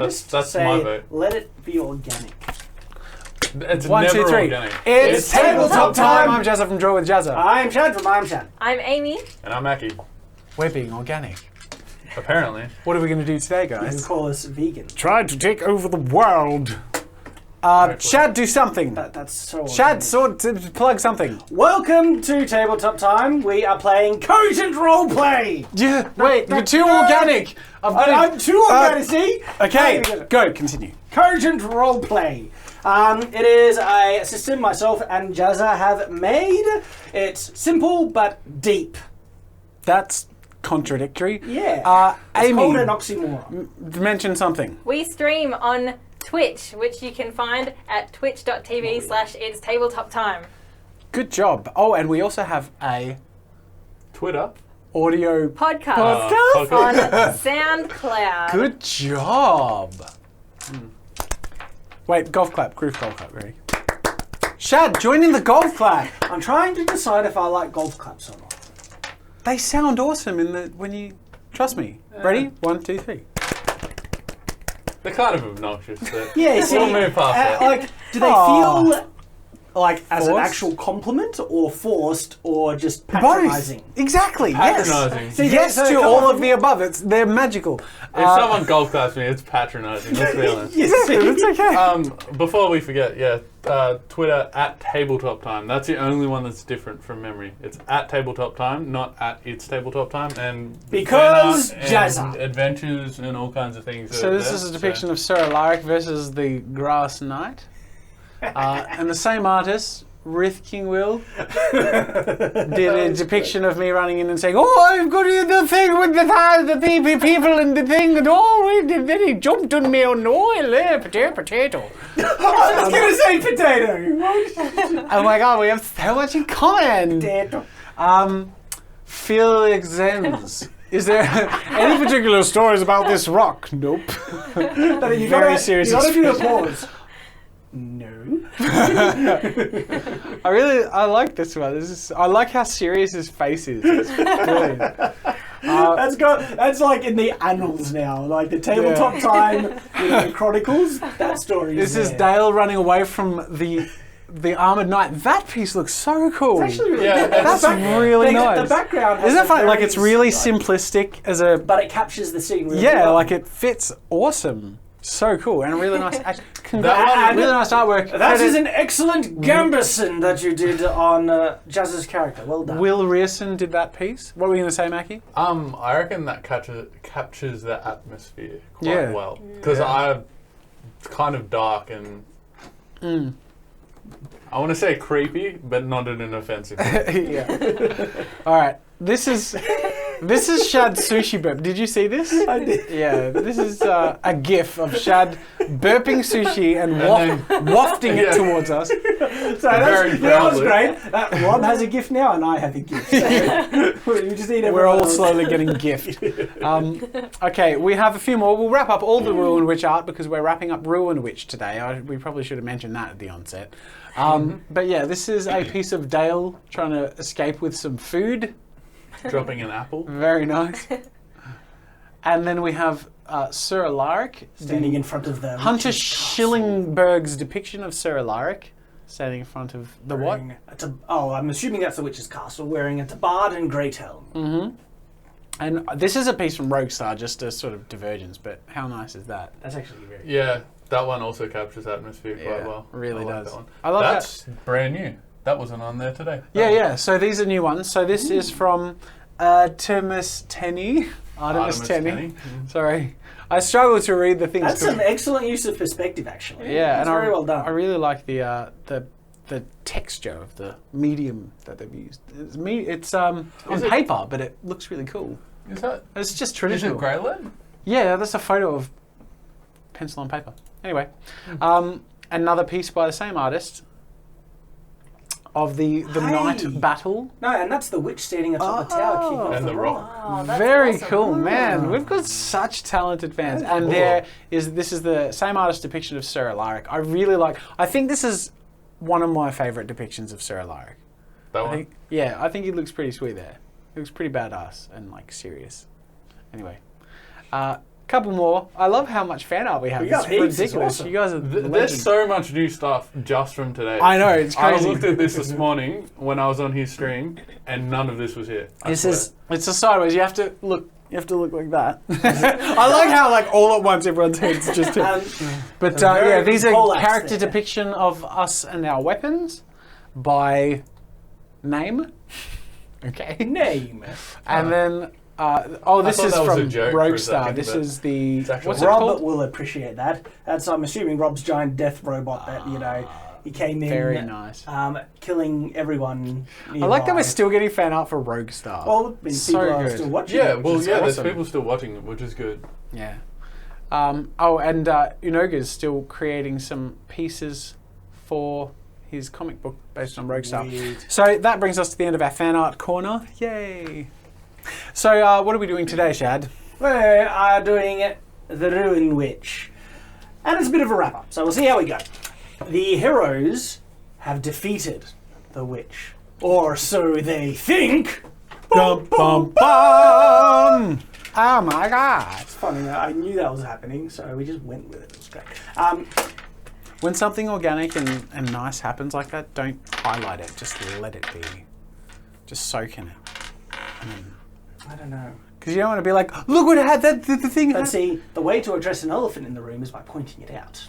That's say, my vote. let it be organic. It's 1, 2, never 3. organic. It's tabletop time. time. I'm Jazza from Draw with Jazza. I'm Chad from I'm Chad. I'm Amy. And I'm Mackie. We're being organic. Apparently. What are we going to do today, You guys? call us vegan. Try to take over the world. Shad, do something. That's so Shad, organic. plug something. Welcome to Tabletop Time. We are playing Cogent Roleplay. Yeah, wait, you're too organic. I'm too organic, see? Okay, go, continue. Cogent Roleplay. It is a system myself and Jazza have made. It's simple but deep. That's contradictory. Yeah. It's Amy, called an oxymoron. mention something. We stream on Twitch, which you can find at twitch.tv/It's Tabletop Time. Good job. Oh, and we also have a Twitter. audio Podcast Podcast. on SoundCloud. Good job. Wait, golf clap. Groove golf clap. Ready? Shad, join in the golf clap. I'm trying to decide if I like golf claps or not. They sound awesome when you trust me. Ready? 1, 2, 3. They're kind of obnoxious, but Yeah, see, we'll move past that. like, do they Aw. feel like as an Forced? actual compliment or forced or just patronising? Both. Exactly. Yes. Patronising. See, Yes so to come all on. of the above. They're magical. If someone golf claps me, it's patronising. Let's be honest. Yes, It's okay. Before we forget, Twitter at Tabletop Time. That's the only one that's different from memory. It's at Tabletop Time, not at It's Tabletop Time. And Because fan art Jazza. and adventures and all kinds of things. So this is a depiction of Sir Alaric versus the Grass Knight. And the same artist, Rith King Will, did a depiction of me running in and saying, "Oh, I've got the thing with the people and the thing and all." Then he jumped on me on oil, potato. I was going to say potato. Oh my god, we have so much in common. Potato. Felix Zenz. Is there any particular stories about this rock? Nope. Very serious. You gotta do a expression. pause. No. I like this one. I like how serious his face is. It's brilliant. That's like in the annals now, like the Tabletop Time chronicles. That story. This is there. Dale running away from the armored knight. That piece looks so cool. It's actually really Yeah, good. That's really nice. The background has Isn't it a funny? Like very it's really like, simplistic as a. but it captures the scene really Yeah, well. like it fits awesome. So cool and really nice. Really And nice artwork. That is Credit- an excellent gambison that you did on Jazz's character. Well done. Will Rierson did that piece. What were you going to say, Mackie? I reckon that captures the atmosphere quite Yeah. well. Because it's kind of dark and I want to say creepy, but not in an offensive way. Yeah. All right. This is Shad's sushi burp. Did you see this? I did. Yeah. This is a GIF of Shad burping sushi and wafting it towards us. So Very that was proudly. great. Rob has a gift now, and I have a gift. So we just need We're everyone all else. slowly getting gift. Okay, we have a few more. We'll wrap up all the Ruin Witch art because we're wrapping up Ruin Witch today. We probably should have mentioned that at the onset. But yeah, this is a piece of Dale trying to escape with some food. Dropping an apple. Very nice. And then we have Sir Alaric. standing in front of them. Hunter Schillingberg's depiction of Sir Alaric standing in front of the what? I'm assuming that's the witch's castle, wearing a tabard and great helm. And this is a piece from Roguestar, just a sort of divergence, but how nice is that? That's actually very good. Yeah, that one also captures atmosphere quite well. Really I like does. that one. I love That's brand new. That wasn't on there today. Yeah. So these are new ones. So this is from Artemis Tenny. Sorry. I struggle to read the things. That's an excellent use of perspective, actually. Yeah, That's and very well done. I really like the texture of the medium that they've used. It's on paper, but it looks really cool. Is that? It's just Is traditional. it grey lead? Yeah, that's a photo of pencil on paper. Anyway, another piece by the same artist of the night battle. No, and that's the witch standing atop the tower kicking off And the rock. Oh, that's Very awesome. cool, man. We've got such talented fans. That's And cool. this is the same artist depiction of Sir Alaric. I think this is one of my favourite depictions of Sir Alaric. That one? I think he looks pretty sweet there. He looks pretty badass and like serious. Anyway, Couple more. I love how much fan art we have. We got It's heaps, it's ridiculous. awesome. You guys are There's legends. so much new stuff just from today. I know, it's I crazy. looked at this morning when I was on his stream, and none of this was here. It's a sideways. You have to look like that. I like how like all at once everyone's heads just hit. But very yeah, these are poleaxe character there. depiction of us and our weapons by name. Okay. Name. And then this thought is that was a from joke for a Roguestar. second, This but is the it's actually- what's it Rob called? will appreciate that. That's I'm assuming Rob's giant death robot that he came in Very nice. killing everyone. I like that nearby. we're still getting fan art for Roguestar. Well, people So are good. still watching. Yeah, it, well, which is there's awesome. people still watching them, which is good. Yeah. And Unoga's still creating some pieces for his comic book based on Roguestar. Weird. So that brings us to the end of our fan art corner. Yay! So what are we doing today, Shad? We are doing the Ruin Witch, and it's a bit of a wrap up. So we'll see how we go. The heroes have defeated the witch, or so they think. Bum, bum, bum! Oh my god! It's funny. I knew that was happening, so we just went with it. It was great. When something organic and nice happens like that, don't highlight it. Just let it be. Just soak in it. I don't know. Because you don't want to be like, look what it had, the thing. But see, the way to address an elephant in the room is by pointing it out.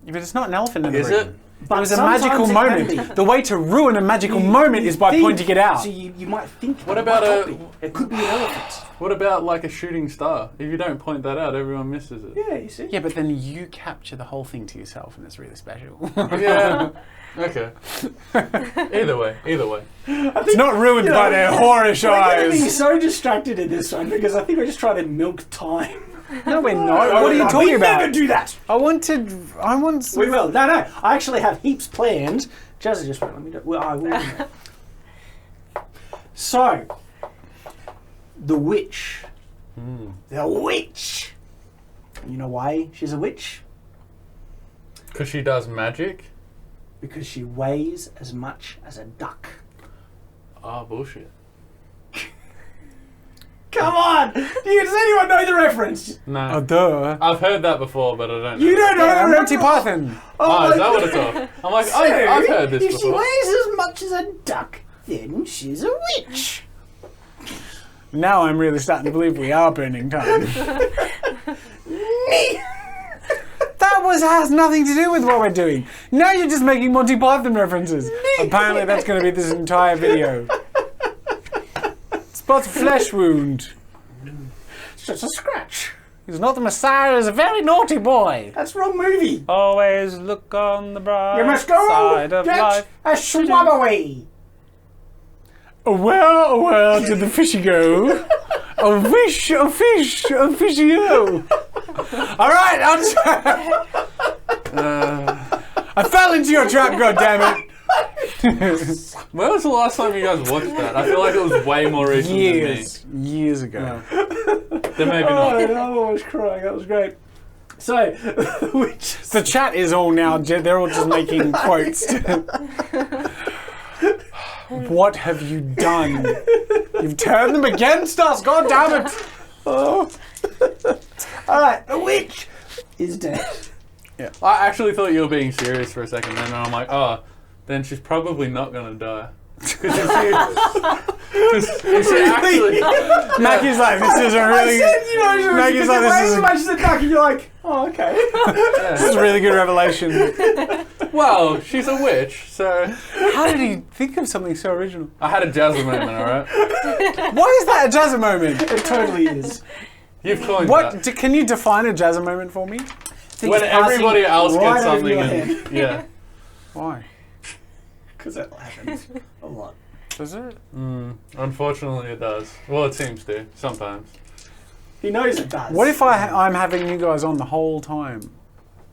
But it's not an elephant in the Is room. it? But It was a sometimes magical it can moment. be. The way to ruin a magical You moment is by think- pointing it out. So you might think. What that about it might a- not be. It could be an elephant. What about like a shooting star? If you don't point that out, everyone misses it. Yeah, you see. Yeah, but then you capture the whole thing to yourself, and it's really special. Yeah. Okay. Either way. It's not ruined by their whorish We're going to be eyes. so distracted in this one because I think we're just trying to milk time. No, we're not. What are you we talking about? never do that. I want some... We will. No. I actually have heaps planned. Jazzy just won't let me do it. Well, I will. So, the witch. The witch. You know why she's a witch? Because she does magic? Because she weighs as much as a duck. Oh, bullshit. Come on! Does anyone know the reference? No. Oh, duh. I've heard that before, but I don't know. You don't know Yeah, the Monty reference? Python. Oh, my is that what God. it's of? I'm like, So, I've heard this if she before. weighs as much as a duck, then she's a witch. Now I'm really starting to believe we are burning time. That has nothing to do with what we're doing. Now you're just making Monty Python references. Apparently that's going to be this entire video. Spot's flesh wound. It's just a scratch. He's not the Messiah, he's a very naughty boy. That's the wrong movie. Always look on the bright You must go side of get life. a swab away. Oh, where did the fishy go? A fish, a fish, a fishy go. All right, I fell into your trap, goddammit. When was the last time you guys watched that? I feel like it was way more recent Years ago. than me. Then maybe not. I'm almost crying. That was great. So, which The chat is all now, they're all just making quotes. What have you done? You've turned them against us, god damn it! all right, the witch is dead. I actually thought you were being serious for a second then, and I'm like, oh, then she's probably not going to die. Because if she actually... Maggie's like, this is a I really, said, you know, Maggie's like, weighs this as is much as a duck, and you're like, oh, okay. this is a really good revelation. Well, she's a witch, so... How did he think of something so original? I had a Jazza moment, alright? Why is that a Jazza moment? It totally is. You've coined What? that. Can you define a Jazza moment for me? When everybody else right gets over something your and... head. Yeah. Why? Because that happens a lot. Does it? Unfortunately it does. Well, it seems to, sometimes. He knows it does. What if I'm having you guys on the whole time?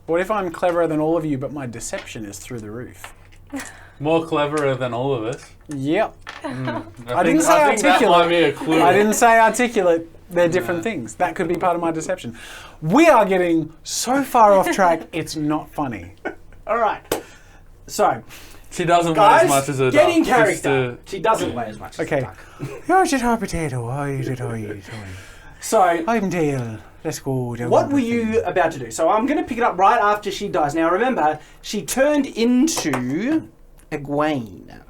What if I'm cleverer than all of you, but my deception is through the roof? More cleverer than all of us. Yep. I didn't say I think that articulate. might be a clue. I didn't say articulate. They're different things. That could be part of my deception. We are getting so far off track, it's not funny. All right. So, She doesn't weigh guys, as much as a get in duck. Just character. She doesn't weigh as much as a Okay. duck. You're just a potato. So, Heimdall, let's go. what were you about to do? So I'm going to pick it up right after she dies. Now remember, she turned into Egwene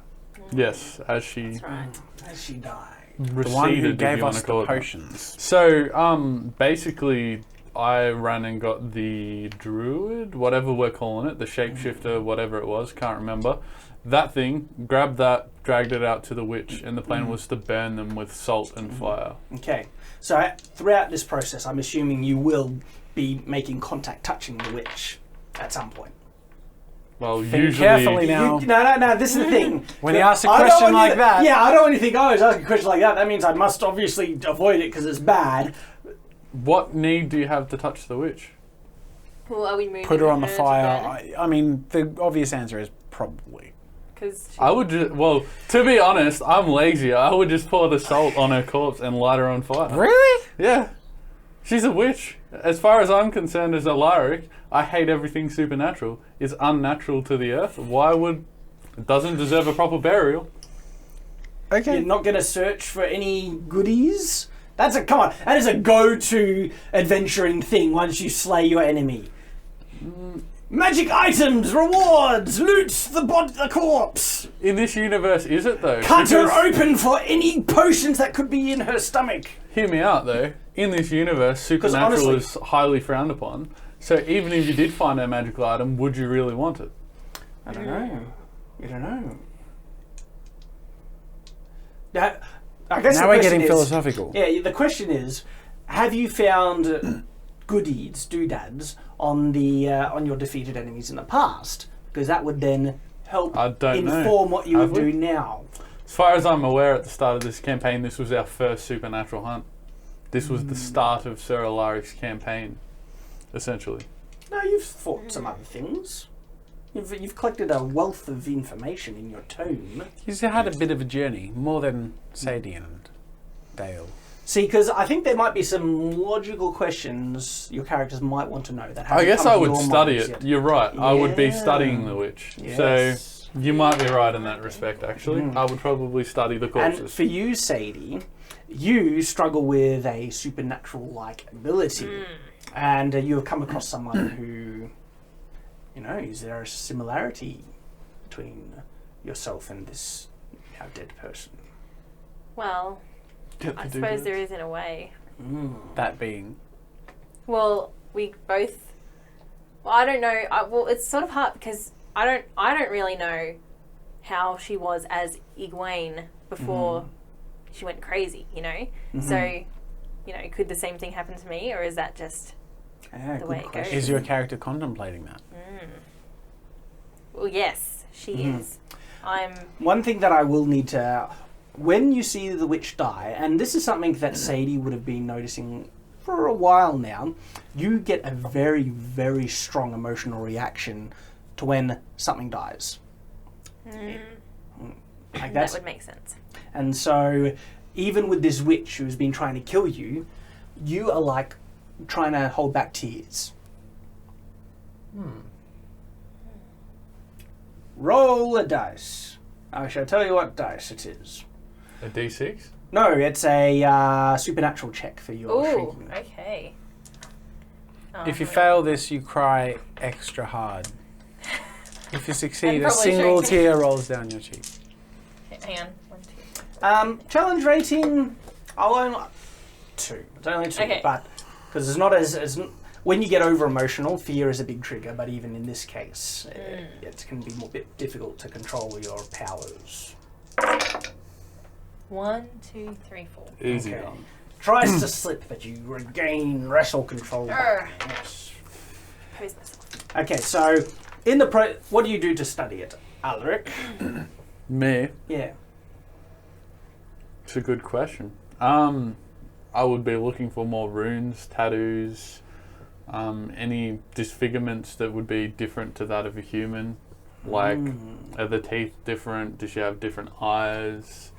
Yes, as she That's right. as she died. The one who receded, if gave you want us to call the it that. potions. So, basically, I ran and got the druid, whatever we're calling it, the shapeshifter, whatever it was, can't remember. That thing, grabbed that, dragged it out to the witch, and the plan was to burn them with salt and fire. Okay. So throughout this process, I'm assuming you will be making contact, touching the witch at some point. Well, Think usually... carefully now. No. This is the thing. When he asks a I don't question want you like to- that. Yeah, I don't want you to think, oh, he's asking a question like that. That means I must obviously avoid it because it's bad. What need do you have to touch the witch? Well, are we moving Put her on the to fire. burn it? I mean, the obvious answer is probably. 'Cause she- I would just... Well, to be honest, I'm lazy. I would just pour the salt on her corpse and light her on fire. Really? Yeah. She's a witch. As far as I'm concerned as a Lyric, I hate everything supernatural. It's unnatural to the earth. Why would... It doesn't deserve a proper burial. Okay. You're not going to search for any goodies? Come on, that is a go-to adventuring thing once you slay your enemy. Magic items, rewards, loot the corpse. In this universe, is it though? Cut her Because- open for any potions that could be in her stomach. Hear me out though. In this universe, supernatural honestly- is highly frowned upon. So even if you did find a magical item, would you really want it? I don't know. You don't know. Now, I guess Now the we're question getting is, philosophical. Yeah, the question is, have you found goodies, doodads, on your defeated enemies in the past? Because that would then help I don't know. inform what you Have would we? do now. As far as I'm aware, at the start of this campaign, this was our first supernatural hunt. This was the start of Sir Alaric's campaign, essentially. No, you've fought some other things. You've collected a wealth of information in your tome. He's had a bit of a journey, more than Sadie and Dale. See, because I think there might be some logical questions your characters might want to know. That I haven't guess come I to would your study minds it. yet. You're right. I would be Yeah. studying the witch. Yes. So you might be right in that respect, actually. I would probably study the And corpses. for you, Sadie, you struggle with a supernatural-like ability, and you have come across someone who, is there a similarity between yourself and this now dead person? Well, Get I the suppose dude. there is in a way. That being. Well, we both. Well, I don't know. Well, it's sort of hard because I don't really know how she was as Egwene before she went crazy. So, could the same thing happen to me, or is that just Ah, The good way it goes. question. Is your character contemplating that? Well, yes, she is. I'm. One thing that I will need to, when you see the witch die, and this is something that Sadie would have been noticing for a while now, you get a very, very strong emotional reaction to when something dies. Like That that's, would make sense. and so even with this witch who's been trying to kill you, you are like trying to hold back tears. Roll a dice. I shall tell you what dice it is. A D6? No, it's a supernatural check for your Ooh, shrieking. okay. Oh, If you how fail this, you cry extra hard. If you succeed, And a probably single shaking. tear rolls down your cheek. many- Hang on. 1, 2. Challenge rating, I'll only 2. It's only 2, Okay. but because it's not as when you get over emotional, fear is a big trigger. But even in this case, it can be a bit difficult to control your powers. 1, 2, 3, 4. Easy. Okay. Tries to slip, but you regain wrestle control. Arr. Yes. Pose myself. Okay, so in the what do you do to study it, Alaric? Me? Yeah. It's a good question. I would be looking for more runes, tattoos, any disfigurements that would be different to that of a human. Like, are the teeth different? Does she have different eyes?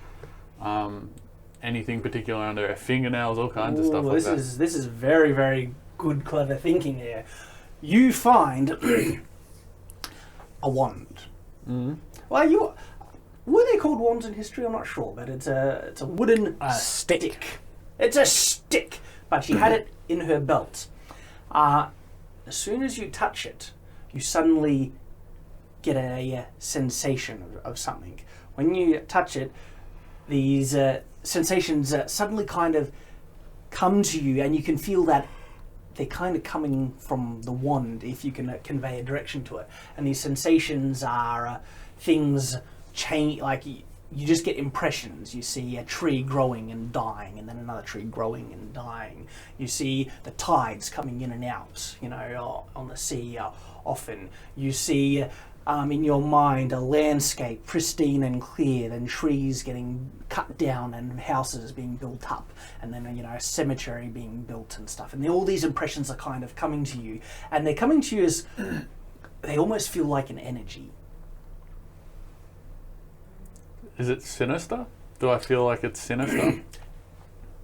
Anything particular under her fingernails? All kinds of stuff like that. This is very, very good, clever thinking here. You find a wand. Well, were they called wands in history? I'm not sure, but it's a wooden Stick. It's a stick, but she had it in her belt. As soon as you touch it, you suddenly get a sensation of something. When you touch it, these sensations suddenly kind of come to you, and you can feel that they're kind of coming from the wand, if you can convey a direction to it. And these sensations are things change, like you just get impressions. You see a tree growing and dying, and then another tree growing and dying. You see the tides coming in and out, on the sea often. You see in your mind a landscape pristine and clear, then trees getting cut down and houses being built up, and then a cemetery being built and stuff. And all these impressions are kind of coming to you, and they're coming to you as they almost feel like an energy. Is it sinister? Do I feel like it's sinister?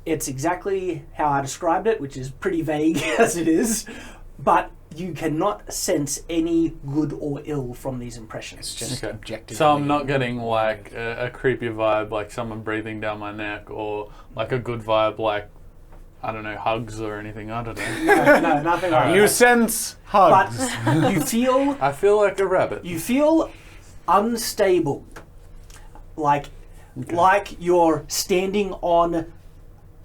It's exactly how I described it, which is pretty vague as it is, but you cannot sense any good or ill from these impressions. It's just objective. So I'm not getting like a creepy vibe, like someone breathing down my neck, or like a good vibe, like, I don't know, hugs or anything. I don't know. No, nothing like that. You sense hugs. But you feel I feel like a rabbit. You feel unstable, like you're standing on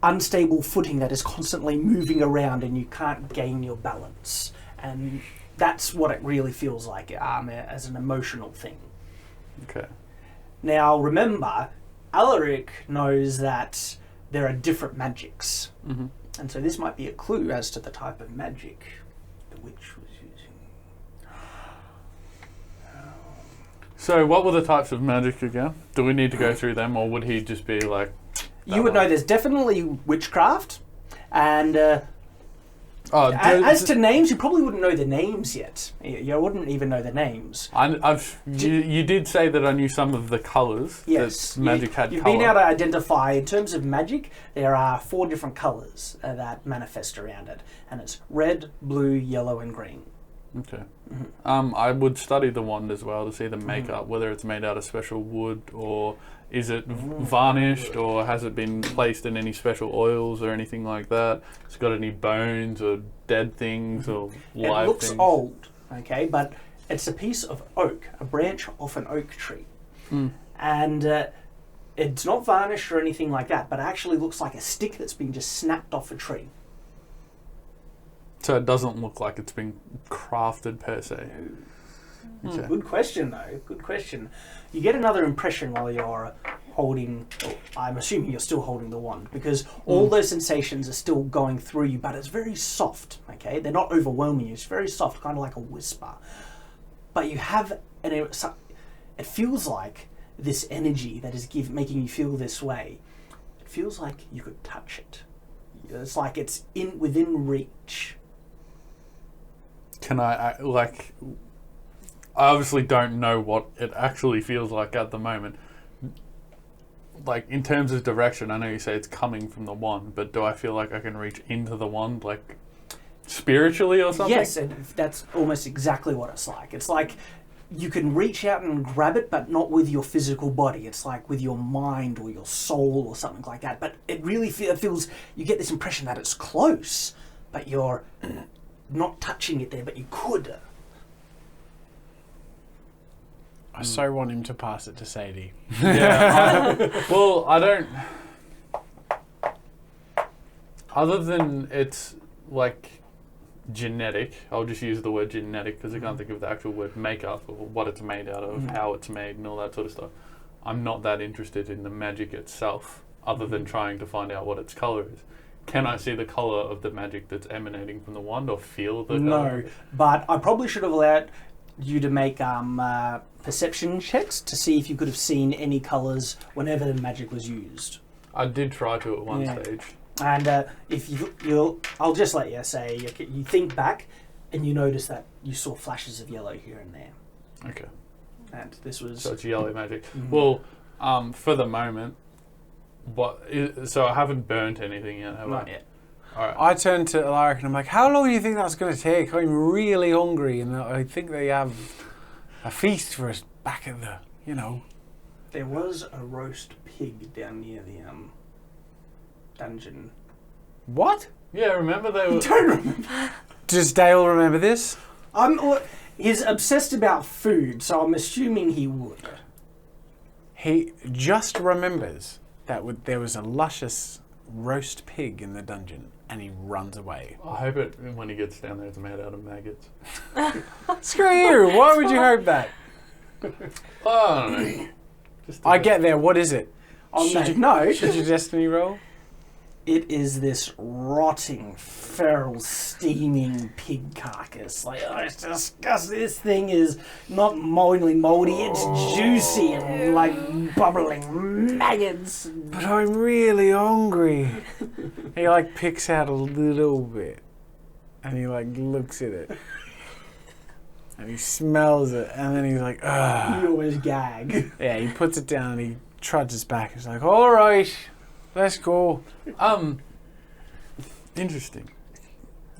unstable footing that is constantly moving around, and you can't gain your balance. And that's what it really feels like as an emotional thing. Okay. Now, remember, Alaric knows that there are different magics, and so this might be a clue as to the type of magic the witch was using. So what were the types of magic again? Do we need to go through them, or would he just be like... You would know there's definitely witchcraft, and Oh, as to names, you probably wouldn't know the names yet. You wouldn't even know the names. You did say that I knew some of the colours. Yes. That magic had You've colour. been able to identify, in terms of magic, there are 4 different colours that manifest around it. And it's red, blue, yellow, and green. Okay. I would study the wand as well to see the makeup, whether it's made out of special wood, or is it varnished, or has it been placed in any special oils or anything like that? It's got any bones or dead things or live It looks things? old, okay, but it's a piece of oak, a branch off an oak tree. And it's not varnished or anything like that, but it actually looks like a stick that's been just snapped off a tree. So it doesn't look like it's been crafted per se. Okay. Good question, though. Good question. You get another impression while you're holding... I'm assuming you're still holding the wand, because all those sensations are still going through you, but it's very soft, okay? They're not overwhelming you. It's very soft, kind of like a whisper. But you have... it feels like this energy that is making you feel this way. It feels like you could touch it. It's like it's within reach. Can I obviously don't know what it actually feels like at the moment. Like, in terms of direction, I know you say it's coming from the wand, but do I feel like I can reach into the wand, like, spiritually or something? Yes, and that's almost exactly what it's like. It's like you can reach out and grab it, but not with your physical body. It's like with your mind or your soul or something like that. But it really feels, you get this impression that it's close, but you're not touching it there, but you could. I so want him to pass it to Sadie. Yeah. Well, I don't... Other than it's, like, genetic, I'll just use the word genetic because I can't think of the actual word makeup, or what it's made out of, how it's made, and all that sort of stuff. I'm not that interested in the magic itself, other than trying to find out what its colour is. Can I see the colour of the magic that's emanating from the wand, or feel the colour? No, but I probably should have allowed you to make perception checks to see if you could have seen any colours whenever the magic was used. I did try to at one stage. And if I'll just let you say, you think back and you notice that you saw flashes of yellow here and there. Okay. And this was... So it's yellow magic. Well, for the moment, so I haven't burnt anything yet, have I? Not yet. All right. I turned to Alaric and I'm like, how long do you think that's going to take? I'm really hungry, and I think they have a feast for us back at the, There was a roast pig down near the dungeon. What? Yeah, remember they were... Don't remember. Does Dale remember this? He's obsessed about food, so I'm assuming he would. He just remembers that there was a luscious roast pig in the dungeon, and he runs away. I hope it, when he gets down there, it's made out of maggots. Screw you! Why would you hope that? I don't know. I get there. What is it? Oh, Should no. you, should your destiny roll? It is this rotting, feral, steaming pig carcass. Like, oh, it's disgusting. This thing is not moldy, it's juicy and like bubbling maggots. But I'm really hungry. He like picks out a little bit, and he like looks at it, and he smells it, and then he's like, ugh. You always gag. Yeah, he puts it down and he trudges back. He's like, all right, let's go. Interesting.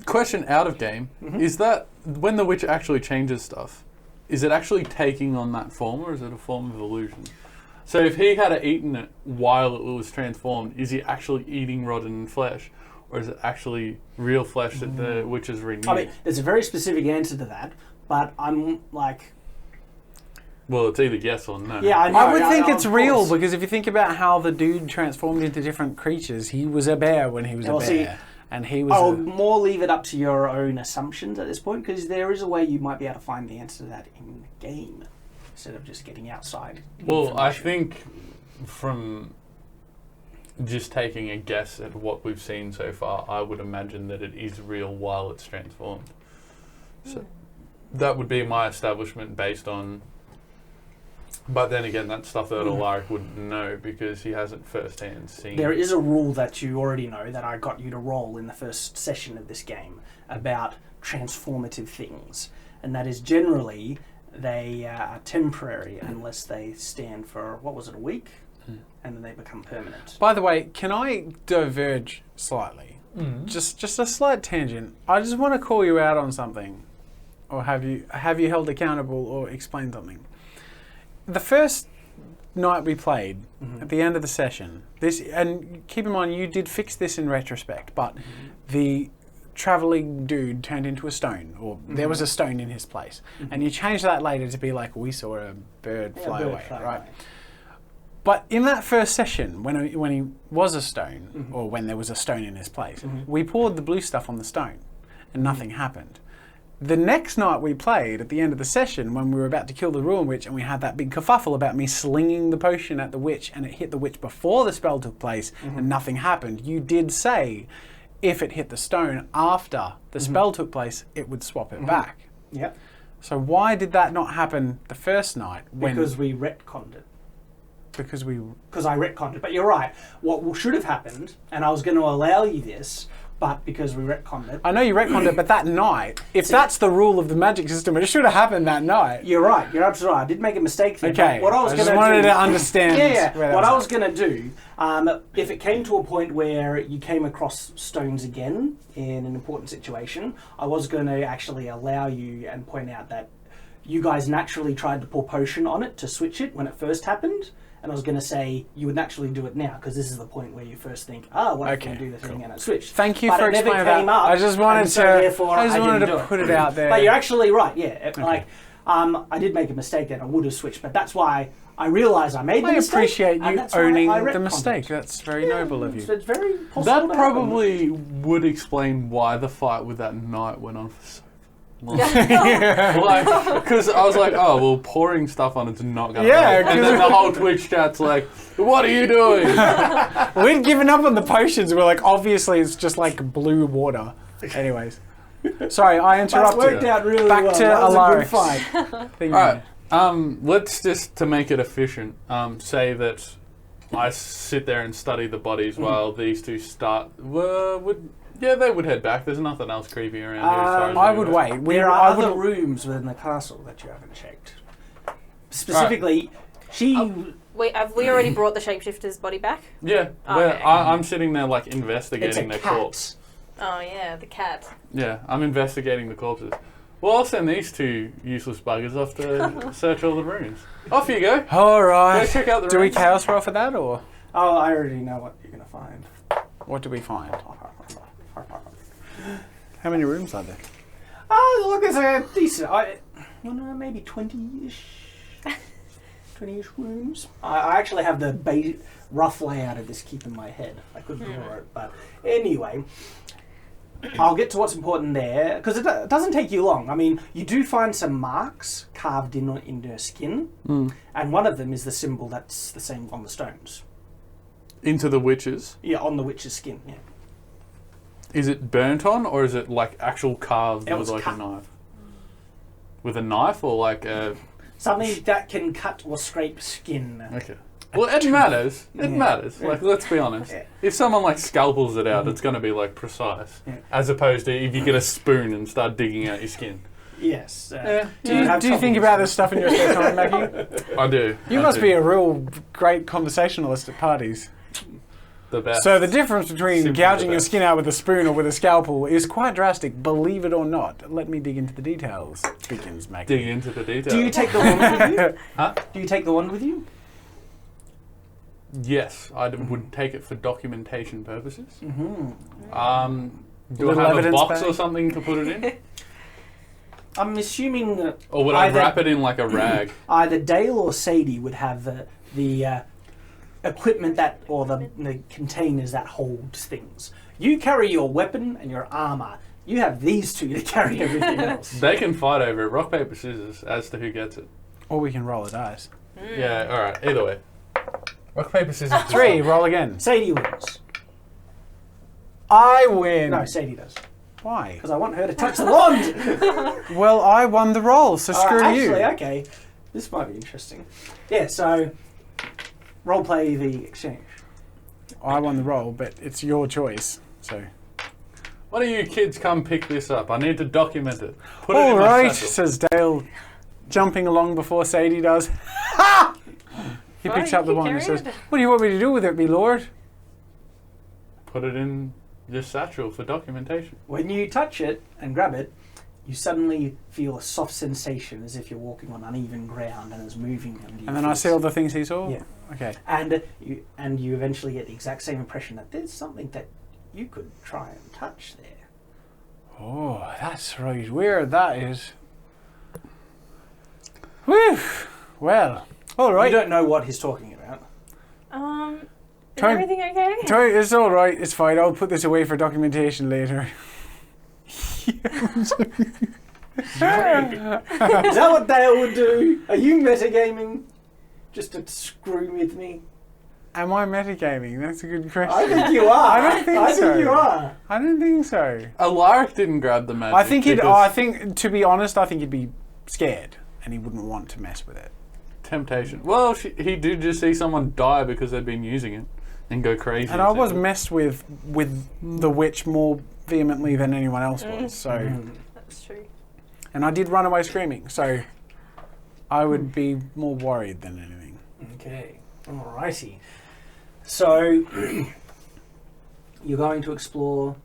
Question out of game, is that when the witch actually changes stuff, is it actually taking on that form, or is it a form of illusion? So if he had eaten it while it was transformed, is he actually eating rotten flesh, or is it actually real flesh that the witch has renewed? I mean, there's a very specific answer to that, but I'm like... Well, it's either yes or no. Yeah, I know. I would think know, it's of real, course. because if you think about how the dude transformed into different creatures, he was a bear when he was Well, a see, bear. And he was I'll more leave it up to your own assumptions at this point, because there is a way you might be able to find the answer to that in the game, instead of just getting outside. Well, I information. think from just taking a guess at what we've seen so far, I would imagine that it is real while it's transformed. So that would be my establishment based on... But then again, that's stuff that Alaric wouldn't know because he hasn't firsthand seen. There is a rule that you already know that I got you to roll in the first session of this game about transformative things, and that is generally they are temporary unless they stand for, what was it, a week? And then they become permanent. By the way, can I diverge slightly? Just a slight tangent. I just want to call you out on something, or have you held accountable or explained something. The first night we played, at the end of the session, this, and keep in mind you did fix this in retrospect, but the travelling dude turned into a stone, or there was a stone in his place, and you changed that later to be like, we saw a bird fly away, right? But in that first session, when he was a stone, or when there was a stone in his place, we poured the blue stuff on the stone, and nothing happened. The next night we played, at the end of the session, when we were about to kill the Ruin Witch, and we had that big kerfuffle about me slinging the potion at the witch, and it hit the witch before the spell took place, and nothing happened, you did say, if it hit the stone after the spell took place, it would swap it back. Yep. So why did that not happen the first night? Because we retconned it. Because I retconned it. But you're right. What should have happened, and I was going to allow you this, but because we retconned it... I know you retconned it, but that night, if that's the rule of the magic system, it should have happened that night. You're right. You're absolutely right. I did make a mistake there. Okay. What I was just gonna wanted do, to understand. Yeah. What I was going to do, if it came to a point where you came across stones again in an important situation, I was going to actually allow you and point out that you guys naturally tried to pour potion on it to switch it when it first happened. And I was going to say you would naturally do it now because this is the point where you first think, what if I do the thing and it switched? Thank you but for it never explaining came that. up, I just wanted and so to, therefore I just wanted didn't to do put it out there. But you're actually right. Yeah, I did make a mistake then. I would have switched, but that's why I realised I made the mistake. I appreciate and you that's why owning I the retconned mistake. it. That's very noble of you. So it's very possible. That to probably would explain why the fight with that knight went on for so long. Because I was like, oh, well, pouring stuff on it's not going to help. And then the whole Twitch chat's like, what are you doing? We'd given up on the potions. We're like, obviously it's just like blue water. Anyways. Sorry, I interrupted. That's worked out really Back well. to That was Alaric. a good fight. All right. Let's just, to make it efficient, say that I sit there and study the bodies while these two start. They would head back. There's nothing else creepy around here. As far as I would wait. There are other rooms within the castle that you haven't checked. Specifically, Have we already brought the shapeshifter's body back? Yeah. Okay. I'm sitting there like it's investigating a their cat. corpse. Oh yeah, the cat. Yeah, I'm investigating the corpses. Well, I'll send these two useless buggers off to search all the rooms. Off you go. All right. Go check out the Do we rooms. chaos roll for that, or? Oh, I already know what you're going to find. What do we find? How many rooms are there? Oh, look, it's a decent. Maybe 20-ish. 20-ish rooms. I actually have the rough layout of this keep in my head. I could draw it, but anyway. I'll get to what's important there, because it doesn't take you long. I mean, you do find some marks carved in your skin, and one of them is the symbol that's the same on the stones. Into the witches. Yeah, on the witch's skin, yeah. Is it burnt on, or is it like actual carved with like cut. a knife? With a knife, or like a... Something that can cut or scrape skin. Okay. Well, it matters. It matters. Like, let's be honest. Yeah. If someone like scalpels it out, it's going to be like precise, as opposed to if you get a spoon and start digging out your skin. Yes. Do you think about this stuff in your spare time, Maggie? I do. You must be a real great conversationalist at parties. The best. So the difference between Simply gouging the your best. skin out with a spoon or with a scalpel is quite drastic, believe it or not. Let me dig into the details. Begins Maggie. Dig into the details. Do you take the wand with you? Huh? Do you take the wand with you? Yes, I would take it for documentation purposes. Mm-hmm. Do I Little have a evidence box bag? or something to put it in? I'm assuming that Or would I Either- wrap it in like a rag? either Dale or Sadie would have the equipment that, or the containers that holds things. You carry your weapon and your armor. You have these two to carry everything else. They can fight over it. Rock, paper, scissors as to who gets it. Or we can roll a dice. Yeah, alright. Either way. Rock, paper, scissors. 3, roll again. Sadie wins. I win. No, Sadie does. Why? Because I want her to touch the wand. Well, I won the roll, so screw Actually, you. okay. This might be interesting. Yeah, so role play the exchange. I won the roll, but it's your choice. So. Why don't you kids come pick this up? I need to document it. Put it All in my right, satchel. says Dale, jumping along before Sadie does. Ha! He picks Fine, up the you wand and carry says, it. "What do you want me to do with it, me lord?" Put it in your satchel for documentation. When you touch it and grab it, you suddenly feel a soft sensation as if you're walking on uneven ground and it's moving under your And then I feet. see all the things he saw. Yeah. Okay. And you eventually get the exact same impression that there's something that you could try and touch there. Oh, that's right. Weird that is. Whew. Well, all right. You don't know what he's talking about. Is Time- everything okay? It's all right. It's fine. I'll put this away for documentation later. Is that what Dale would do? Are you metagaming just to screw with me? Am I metagaming? That's a good question. I think you are. I don't think so. I think you are. I don't think so. Alaric didn't grab the magic. I think he'd. because I think, to be honest, I think he'd be scared and he wouldn't want to mess with it. temptation. Well, he did just see someone die because they'd been using it and go crazy. And I was messed with the witch more vehemently than anyone else was. So, That's true. and I did run away screaming. So, I would be more worried than anything. Okay. Alrighty. So you're going to explore.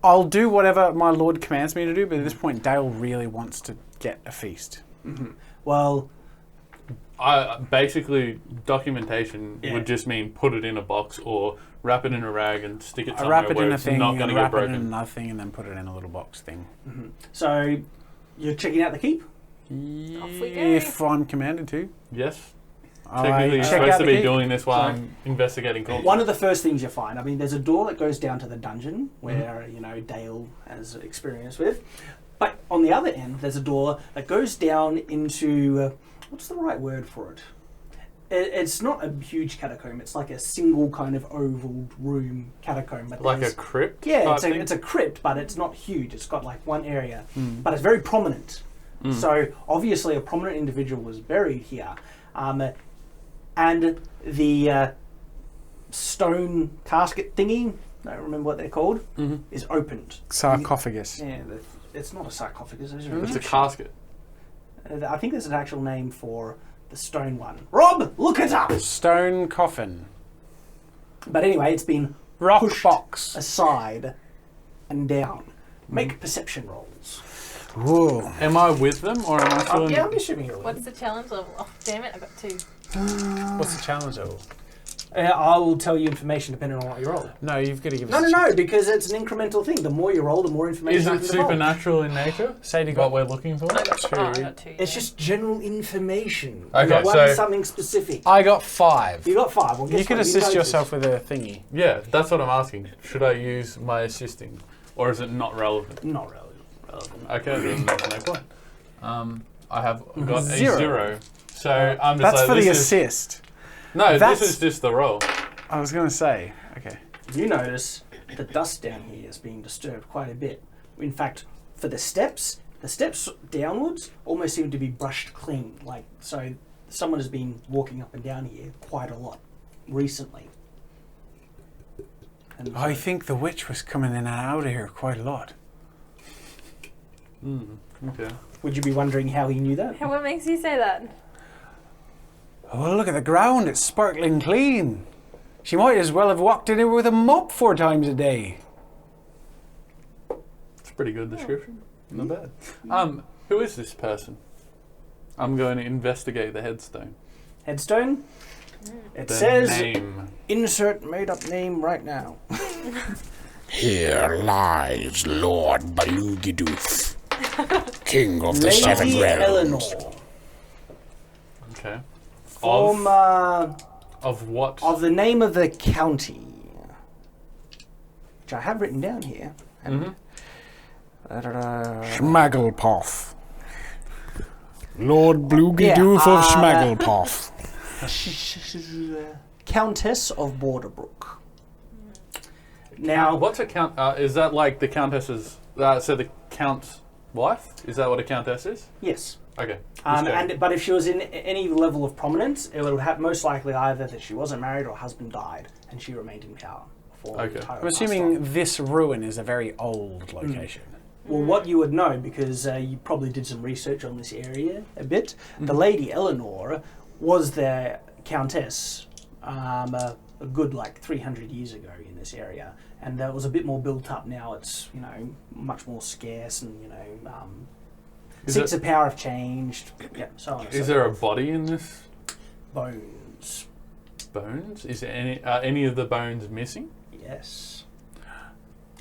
I'll do whatever my lord commands me to do, but at this point, Dale really wants to get a feast. Well, Basically, documentation Yeah. would just mean put it in a box or wrap it in a rag and stick it I somewhere wrap it where in a it's thing, not going and to get wrap it in broken. another thing, and then put it in a little box thing. so you're checking out the keep. Off we go. If I'm commanded to. Yes. I Technically, you're check supposed out to the be keep. doing this while Sorry. I'm investigating culture. One of the first things you find, I mean, there's a door that goes down to the dungeon where, you know, Dale has experience with. But on the other end, there's a door that goes down into, what's the right word for it? It's not a huge catacomb. It's like a single kind of oval room catacomb. But Like a there's- crypt? yeah, type it's thing? a crypt, but it's not huge. It's got like one area, but it's very prominent. Mm. So obviously, a prominent individual was buried here, and the stone casket thingy, I don't remember what they're called, Mhm. is opened. Sarcophagus. Yeah, it's not a sarcophagus. It's It's a casket. I think there's an actual name for the stone one. Rob, look it up. Stone coffin. But anyway, it's been Rock pushed box. aside and down. Make perception rolls. Whoa. Am I with them or am I still in? Yeah, I'm assuming you're with What's the challenge level? Oh, damn it, I got 2. What's the challenge level? I will tell you information depending on what you roll. No, you've got to give us No, because it's an incremental thing. The more you roll, the more information Is I it can divulge. supernatural in nature? Sadie What got we're looking for? I got two. It's just general information. Okay, You want so- something specific. I got 5. You got 5. Well, guess You could what? assist notice. yourself with a thingy. Yeah, that's what I'm asking. Should I use my assisting, or is it not relevant? Not relevant. Okay, then there's no point. I have got Zero. a 0, so I'm just That's like, for the this is- assist. No, That's- this is just the roll. I was going to say. Okay. You notice the dust down here is being disturbed quite a bit. In fact, for the steps downwards almost seem to be brushed clean. Like, so someone has been walking up and down here quite a lot recently. And I think the witch was coming in and out of here quite a lot. Okay. would you be wondering how he knew that? What makes you say that? Oh, look at the ground. It's sparkling clean. She might as well have walked in here with a mop 4 times a day. It's a pretty good description. Not bad. Who is this person? I'm going to investigate the headstone. Headstone? It The says name. insert made up name right now. Here lies Lord Balugiduth, King of the Seven Lady Realms. Eleanor. Okay. From Of what? of the name of the county, which I have written down here. And Schmagglepoff. Lord Blugiduth of Schmagglepoff. Countess of Borderbrook. Now, What's a count? Is that like the countess's? So the count's wife? Is that what a countess is? yes. Okay. let's go. But if she was in any level of prominence, it would have most likely either that she wasn't married or her husband died and she remained in power. Before Okay. the title I'm passed assuming on. this ruin is a very old location. Well, what you would know, because you probably did some research on this area a bit, the Lady Eleanor was the countess a good 300 years ago in this area, and that was a bit more built up. Now it's much more scarce, and Is seats it- of power have changed. Yeah, so on. And Is so there a forth. body in this Bones? bones? Is there any of the bones missing? Yes.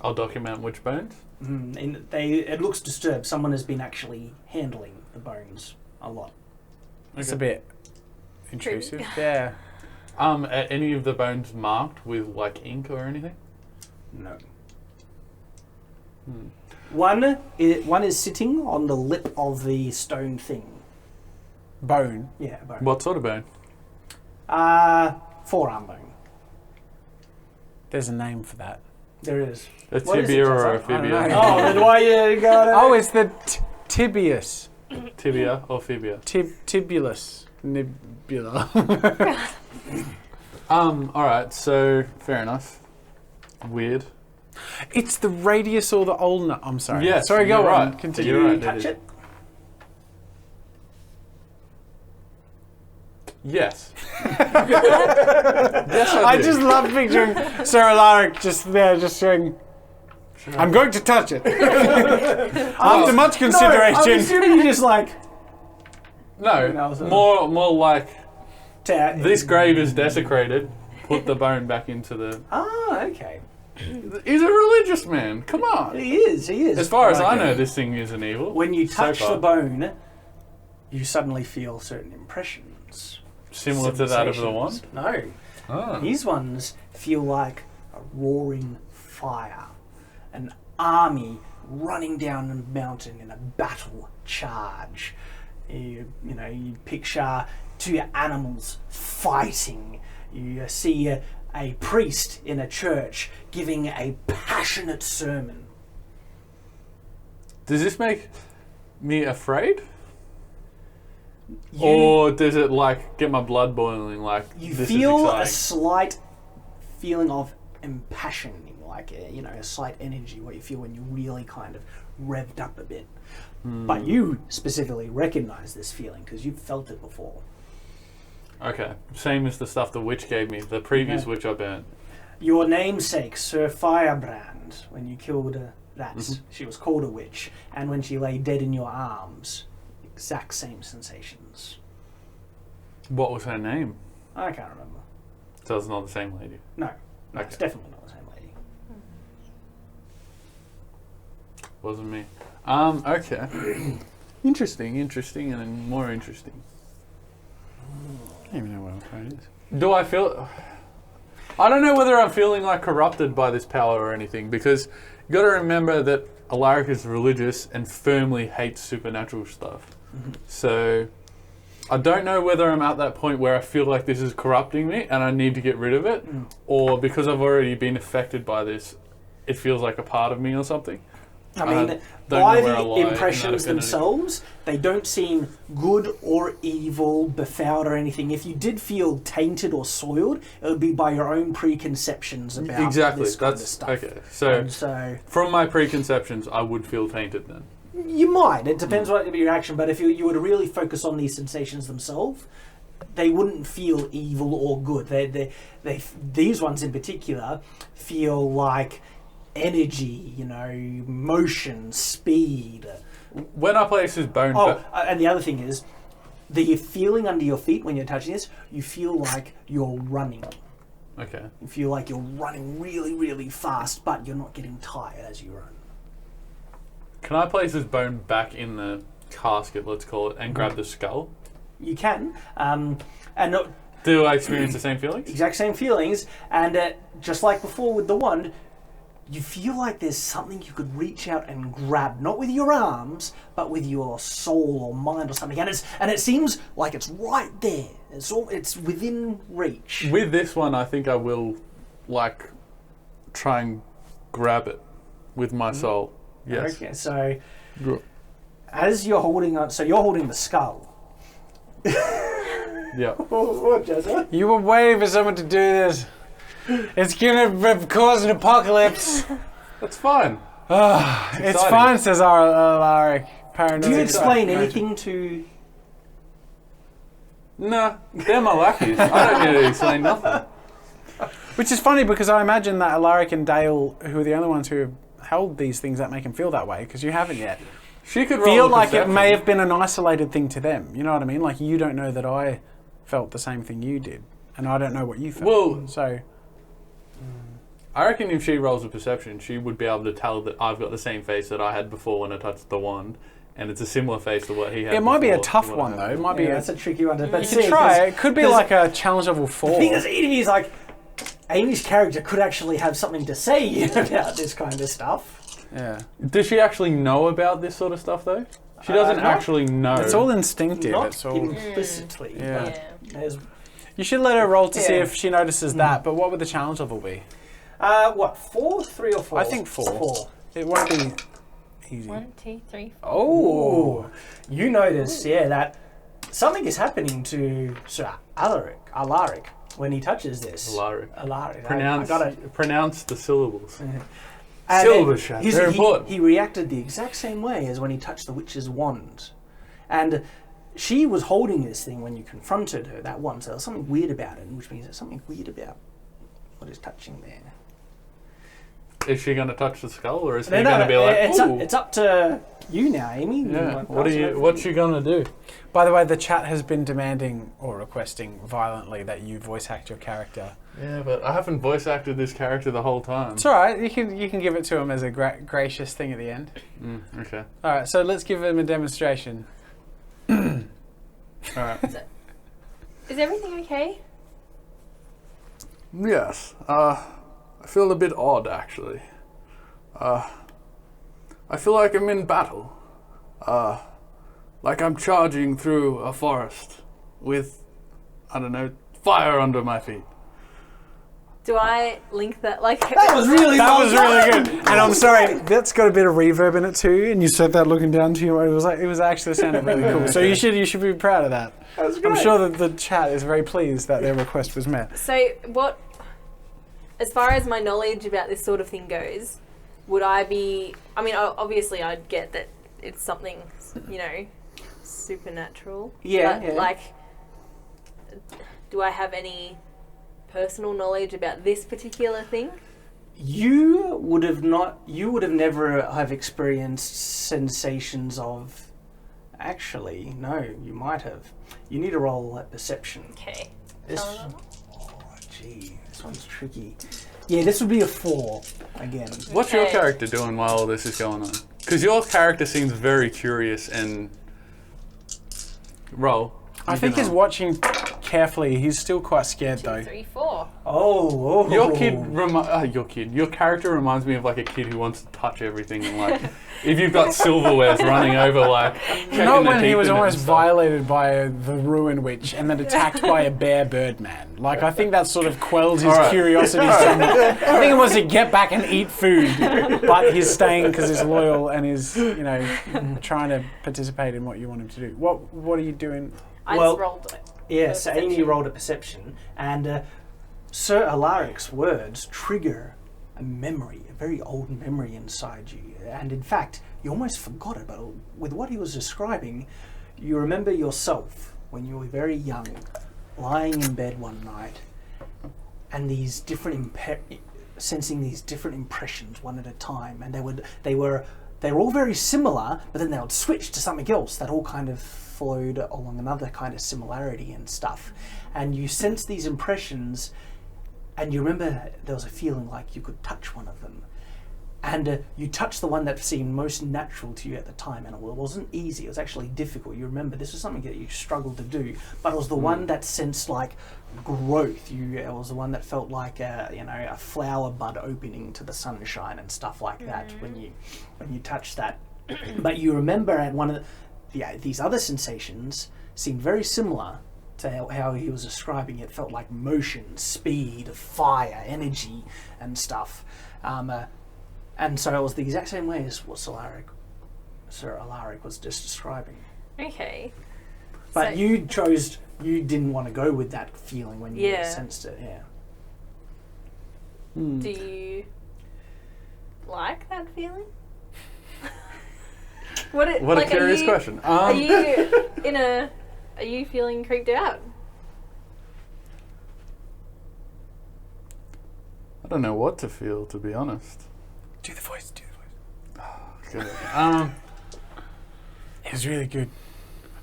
I'll document which bones. And it looks disturbed. Someone has been actually handling the bones a lot. It's a bit intrusive. Yeah. Are any of the bones marked with ink or anything? No. One is sitting on the lip of the stone thing. Bone. Yeah, bone. What sort of bone? Forearm bone. There's a name for that. There is. A What is it, tibia or a Joseph? I don't fibia? know. Oh, then why you got it? Oh, it's the tibius. Tibia or fibia? Tibulus. Nibula. Alright, so fair enough. Weird. It's the radius or the ulna. I'm sorry. Yes, Sorry, go you're on. right. Continue. You're right. Touch it. Yes. Yes, I I do. just love picturing Sir Alaric just there, just saying, I'm going to touch it. After much I'm consideration. assuming you just No, No, so- more like this. this grave is desecrated. Put the bone back into the. Ah, okay. He's a religious man. Come on. He is. As far as I Okay. know, this thing isn't evil. When you So touch far. the bone, you suddenly feel certain impressions. Similar to that of the one. Sensations. No. Oh. These ones feel like a roaring fire, an army running down a mountain in a battle charge. You picture two animals fighting. You see a priest in a church giving a passionate sermon. Does this make me afraid? You, Or does it get my blood boiling? you This feel is a exciting. slight feeling of impassioning, a slight energy, what you feel when you really kind of revved up a bit. But you specifically recognize this feeling because you've felt it before. Okay, same as the stuff the witch gave me. The previous Okay. witch I burnt. Your namesake, Sir Firebrand, when you killed rats, she was called a witch, and when she lay dead in your arms, exact same sensations. What was her name? I can't remember. So it's not the same lady. No, it's Okay. definitely not the same lady. Wasn't me. Okay. Interesting, and then more interesting. I don't even know what a phone is. Do I feel... I don't know whether I'm feeling like corrupted by this power or anything, because you got to remember that Alaric is religious and firmly hates supernatural stuff. So I don't know whether I'm at that point where I feel like this is corrupting me and I need to get rid of it, or because I've already been affected by this, it feels like a part of me or something. I mean, don't by know where I lie the in impressions that affinity. themselves, they don't seem good or evil, befouled or anything. If you did feel tainted or soiled, it would be by your own preconceptions about Exactly. this kind of That's stuff. okay. So And so from my preconceptions, I would feel tainted then. you might. It depends what your reaction. But if you were to really focus on these sensations themselves, they wouldn't feel evil or good. These ones in particular feel like energy, motion, speed. When I place his bone, And the other thing is, the feeling under your feet when you're touching this, you feel like you're running. okay. You feel like you're running really, really fast, but you're not getting tired as you run. Can I place his bone back in the casket, let's call it, and grab the skull? You can, and not Do I experience the same feelings? exact same feelings, and just like before with the wand, you feel like there's something you could reach out and grab, not with your arms, but with your soul or mind or something. And it seems like it's right there. It's within reach. With this one, I think I will, try and grab it with my soul. Yes. Okay, so Yeah. as you're holding on, so you're holding the skull. Yeah. What, Jezza? You were waiting for someone to do this. It's gonna cause an apocalypse. That's fine. It's exciting. fine, says Alaric. Paranoid. Do you explain Imagine. anything to? Nah, they're my lackeys. I don't need to explain nothing. Which is funny because I imagine that Alaric and Dale, who are the only ones who have held these things that make him feel that way, because you haven't yet, She could roll feel a like it perception. may have been an isolated thing to them. You know what I mean? Like you don't know that I felt the same thing you did, and I don't know what you felt. Well- so I reckon if she rolls a perception, she would be able to tell that I've got the same face that I had before when I touched the wand, and it's a similar face to what he had. it might be a before tough to what one I though. had. It might be. Yeah, that's a tricky one to. But You see, can try. 'cause It could be there's- like a challenge level 4. The thing is, Amy's like, Amy's character could actually have something to say about this kind of stuff. Yeah, Does she actually know about this sort of stuff though? She doesn't not- actually know. it's all instinctive. Not It's all. implicitly. Yeah. But there's, You should let her roll to see Yeah. if she notices that. But what would the challenge level be? what, 4, 3 or 4? I think 4. 4. It won't be easy. 1, 2, 3. Oh, You notice, that something is happening to Sir Alaric when he touches this. Alaric. Alaric. Pronounce, I got it. pronounce the syllables. And Silver then shot, he's- very he, important. he reacted the exact same way as when he touched the witch's wand. And she was holding this thing when you confronted her, that wand. So there was something weird about it, which means there's something weird about what is touching there. Is she going to touch the skull, or is he No, going to be like, "Ooh"? it's up to you now, Amy. Yeah. Like, What are pass it you? over What's to she going to do? by the way, the chat has been demanding or requesting violently that you voice act your character. Yeah, but I haven't voice acted this character the whole time. It's all right. You can give it to him as a gracious thing at the end. Okay. All right. So let's give him a demonstration. All right. Is everything okay? Yes. I feel a bit odd, actually. I feel like I'm in battle. Like I'm charging through a forest with, I don't know, fire under my feet. Do I link that? Like That was really That well was done. really good. And I'm sorry, that's got a bit of reverb in it too. And you said that looking down to you, it was actually sounded really cool. So you should be proud of that. That was I'm great. sure that the chat is very pleased that their request was met. So what? As far as my knowledge about this sort of thing goes, would I be? I mean, obviously, I'd get that it's something, supernatural. Yeah, But yeah. like, do I have any personal knowledge about this particular thing? You would have never have experienced sensations of. Actually, no, you might have. You need to roll a perception. Okay. This. Oh. Oh, gee, this one's tricky. Yeah, this would be a 4 again. What's your Okay. character doing while all this is going on? Because your character seems very curious and... Roll. I think he's watching carefully. He's still quite scared though. 2, 3, 4. Oh. Your character reminds me of like a kid who wants to touch everything and like, if you've got silverwares running over like, checking Not the when he teeth was in it and almost stuff. violated by the ruin witch and then attacked by a bear bird man. Like I think that sort of quelled his Alright. curiosity. I think it was to get back and eat food, but he's staying because he's loyal and is trying to participate in what you want him to do. What are you doing? I Well, just rolled it. Yes, Perception. Amy rolled a perception, and Sir Alaric's words trigger a memory, a very old memory inside you. And in fact, you almost forgot it, but with what he was describing, you remember yourself when you were very young, lying in bed one night, and these different sensing these different impressions one at a time, and they were all very similar, but then they would switch to something else that all kind of flowed along another kind of similarity and stuff. And you sense these impressions, and you remember there was a feeling like you could touch one of them. And you touched the one that seemed most natural to you at the time, and it wasn't easy, it was actually difficult. You remember this was something that you struggled to do, but it was the one that sensed like growth. It was the one that felt like a flower bud opening to the sunshine and stuff like that when you touched that. But you remember at one of these other sensations seemed very similar to how he was describing it. Felt like motion, speed, fire, energy, and stuff. And so it was the exact same way as what Sir Alaric was just describing. Okay. But So- you didn't want to go with that feeling when you Yeah. sensed it, yeah. Do you like that feeling? What a curious question. Are you feeling creeped out? I don't know what to feel, to be honest. Do the voice. Good. It was really good.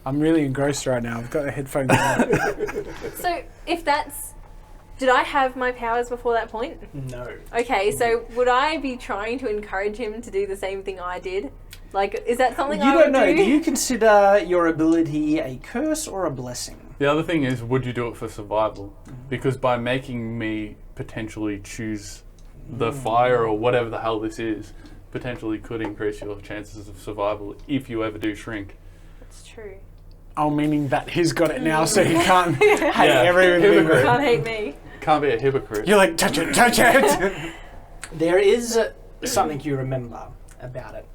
I'm really engrossed right now. I've got the headphones on. So if did I have my powers before that point? No. Okay, so would I be trying to encourage him to do the same thing I did? Like, is that something You I don't would know. do? Do you consider your ability a curse or a blessing? The other thing is, would you do it for survival? Because by making me potentially choose the fire or whatever the hell this is, potentially could increase your chances of survival if you ever do shrink. That's true. Oh, meaning that he's got it now, so he can't hate Yeah. everyone. Hypocrite. Can't hate me. Can't be a hypocrite. You're like, touch it. There is something you remember about it.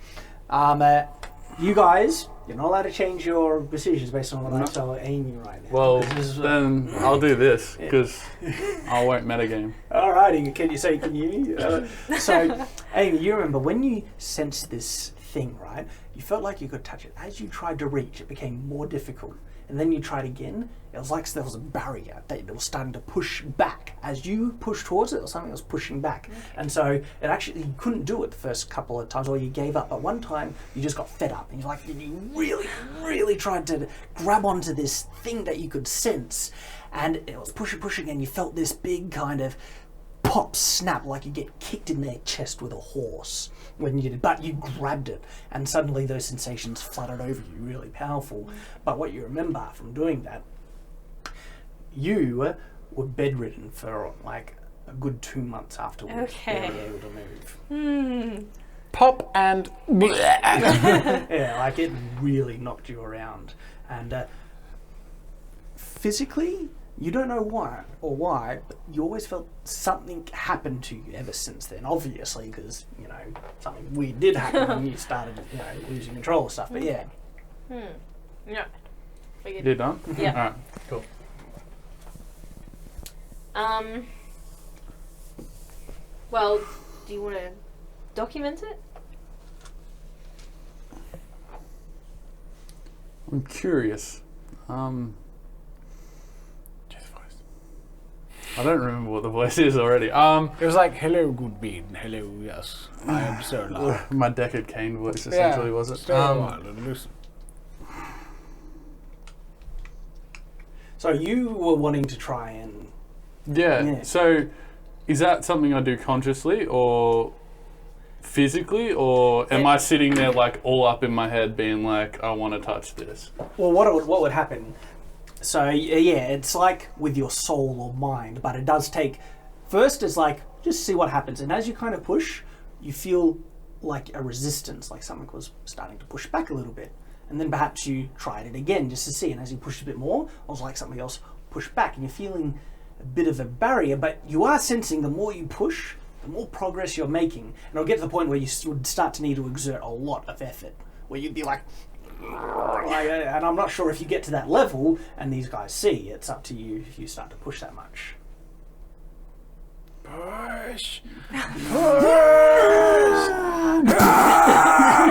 You guys, you're not allowed to change your decisions based on what I tell Amy right now. Well, This is, then I'll do this, because I won't metagame. alrighty, can you hear me? So, Amy, you remember when you sensed this thing, right? You felt like you could touch it. As you tried to reach, it became more difficult. And then you tried again. It was like there was a barrier that was starting to push back. As you pushed towards it, there was something that was pushing back. And so it actually, you couldn't do it the first couple of times, or you gave up. But one time, you just got fed up. And you really, really tried to grab onto this thing that you could sense. And it was pushing, and you felt this big kind of pop, snap, like you get kicked in the chest with a horse when you did, but you grabbed it, and suddenly those sensations flooded over you, really powerful. But what you remember from doing that, you were bedridden for like a good 2 months afterwards. Okay. Barely able to move. Pop and... Yeah, like it really knocked you around. And physically, you don't know why, but you always felt something happened to you ever since then. Obviously, because something weird did happen when you started, losing control of stuff. But yeah, Yeah. We You're done? Yeah. Alright, cool. Well, do you want to document it? I'm curious. I don't remember what the voice is already. It was like, hello, good bean. Hello, yes. I am Sir Alaric. My Deckard Cain voice essentially, was it? Stay a while and listen. so you were wanting to try and Yeah. So, is that something I do consciously or physically, or am I sitting there like all up in my head, being like, I want to touch this? Well, what would happen? So yeah, it's like with your soul or mind, but it does take. First, it's like just see what happens, and as you kind of push, you feel like a resistance, like something was starting to push back a little bit, and then perhaps you tried it again just to see, and as you push a bit more, it was like something else pushed back, and you're feeling a bit of a barrier, but you are sensing the more you push, the more progress you're making, and it'll get to the point where you would start to need to exert a lot of effort, where you'd be like, and I'm not sure if you get to that level, and these guys see, it's up to you if you start to push that much. Push.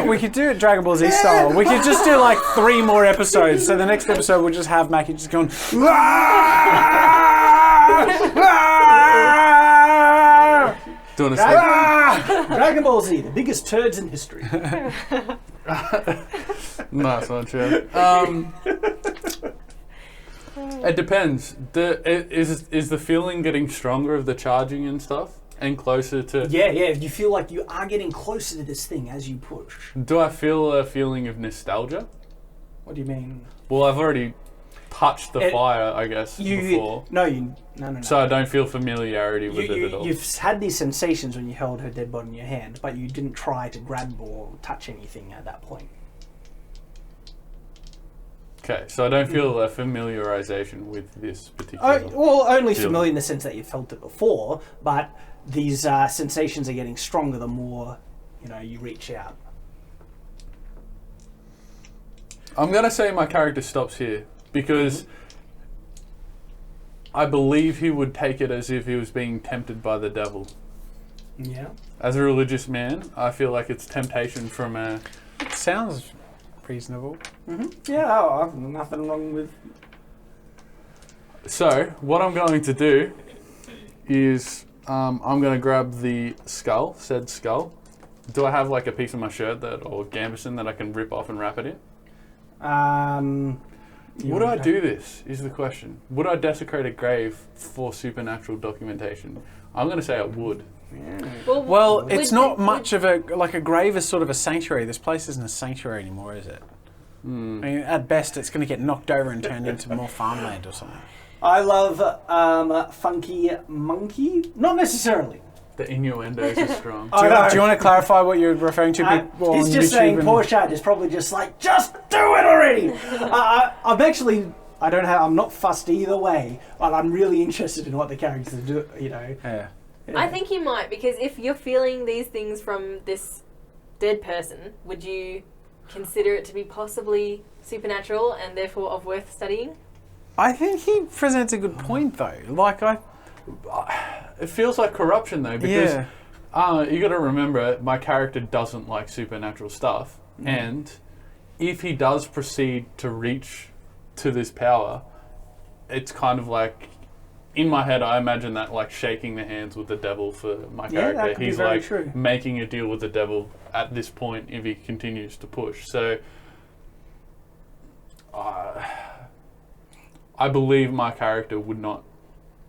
We could do it Dragon Ball Z style. We could just do like 3 more episodes. So the next episode we'll just have Mackie just going. Do you want to say? Dragon Ball Z, the biggest turds in history. Nice one, Chad. It depends. Is the feeling getting stronger of the charging and stuff, and closer to? Yeah, you feel like you are getting closer to this thing as you push. Do I feel a feeling of nostalgia? What do you mean? Well, I've already touched the fire, I guess, before. No. So I don't feel familiarity with it at all. You've had these sensations when you held her dead body in your hand, but you didn't try to grab or touch anything at that point. Okay, so I don't feel a familiarization with this particular. Only feeling. familiar in the sense that you've felt it before, but these sensations are getting stronger the more you reach out. I'm gonna say my character stops here because I believe he would take it as if he was being tempted by the devil. Yeah. As a religious man, I feel like it's temptation from a. It sounds reasonable. Yeah, nothing wrong with. So what I'm going to do is I'm going to grab the said skull. Do I have like a piece of my shirt or gambeson that I can rip off and wrap it in? Would I do this, is the question. Would I desecrate a grave for supernatural documentation? I'm going to say I would. Well, it's not much of a grave is sort of a sanctuary. This place isn't a sanctuary anymore, is it? I mean, at best, it's going to get knocked over and turned into more farmland or something. I love Funky Monkey. Not necessarily. The innuendos are strong. Do you want to clarify what you're referring to? He's just saying poor Chad is probably just like, just do it already. I'm not fussed either way, but I'm really interested in what the characters do. Yeah. I think you might, because if you're feeling these things from this dead person, would you consider it to be possibly supernatural and therefore of worth studying? I think he presents a good point, though. It feels like corruption, though, because you got to remember, my character doesn't like supernatural stuff, and if he does proceed to reach to this power, it's kind of like, in my head, I imagine that like shaking the hands with the devil for my character. That could He's be very like true. making a deal with the devil at this point if he continues to push. So I believe my character would not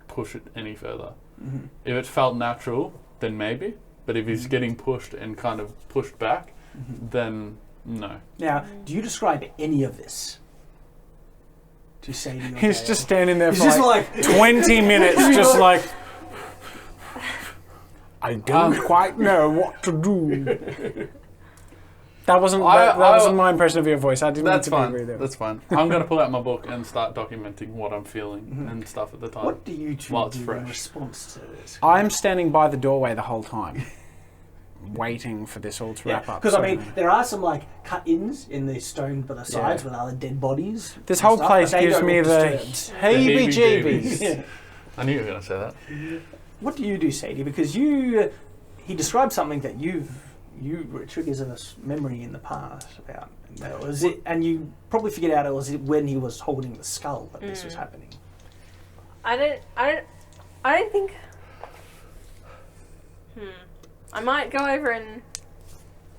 push it any further. If it felt natural, then maybe. But if he's getting pushed and kind of pushed back, then no. Now, do you describe any of this to say to your He's dad? just standing there He's for just like like 20 minutes, just like, I don't quite know what to do. That wasn't my impression of your voice. I didn't. That's mean to fine. be rude there. That's fine. I'm going to pull out my book and start documenting what I'm feeling and stuff at the time. What do you two While it's do in fresh. response to this? I'm standing by the doorway the whole time, waiting for this all to wrap up. Because I mean, there are some like cut-ins in the stone by the sides with other dead bodies. This and whole stuff, place but they gives don't me look the disturbed. heebie-jeebies. Yeah. I knew you were going to say that. What do you do, Sadie? Because he described something that it triggers a memory in the past about. And that was it, and you probably figured out it was when he was holding the skull that this was happening. I don't think. I might go over and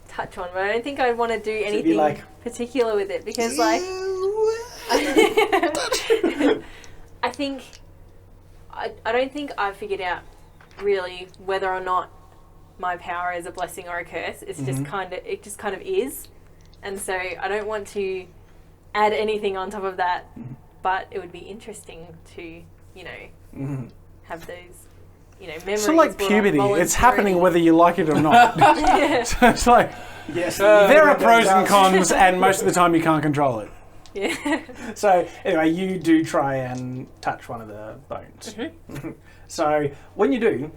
touch one, but I don't think I want to do anything particular with it because, like, I think I don't think I've figured out really whether or not my power is a blessing or a curse. It's just kind of is, and so I don't want to add anything on top of that. But it would be interesting to, have those, memories. So like puberty, it's happening voluntarily. whether you like it or not. So it's like, Yes. there are pros and cons, and most of the time you can't control it. Yeah. So anyway, you do try and touch one of the bones. So when you do,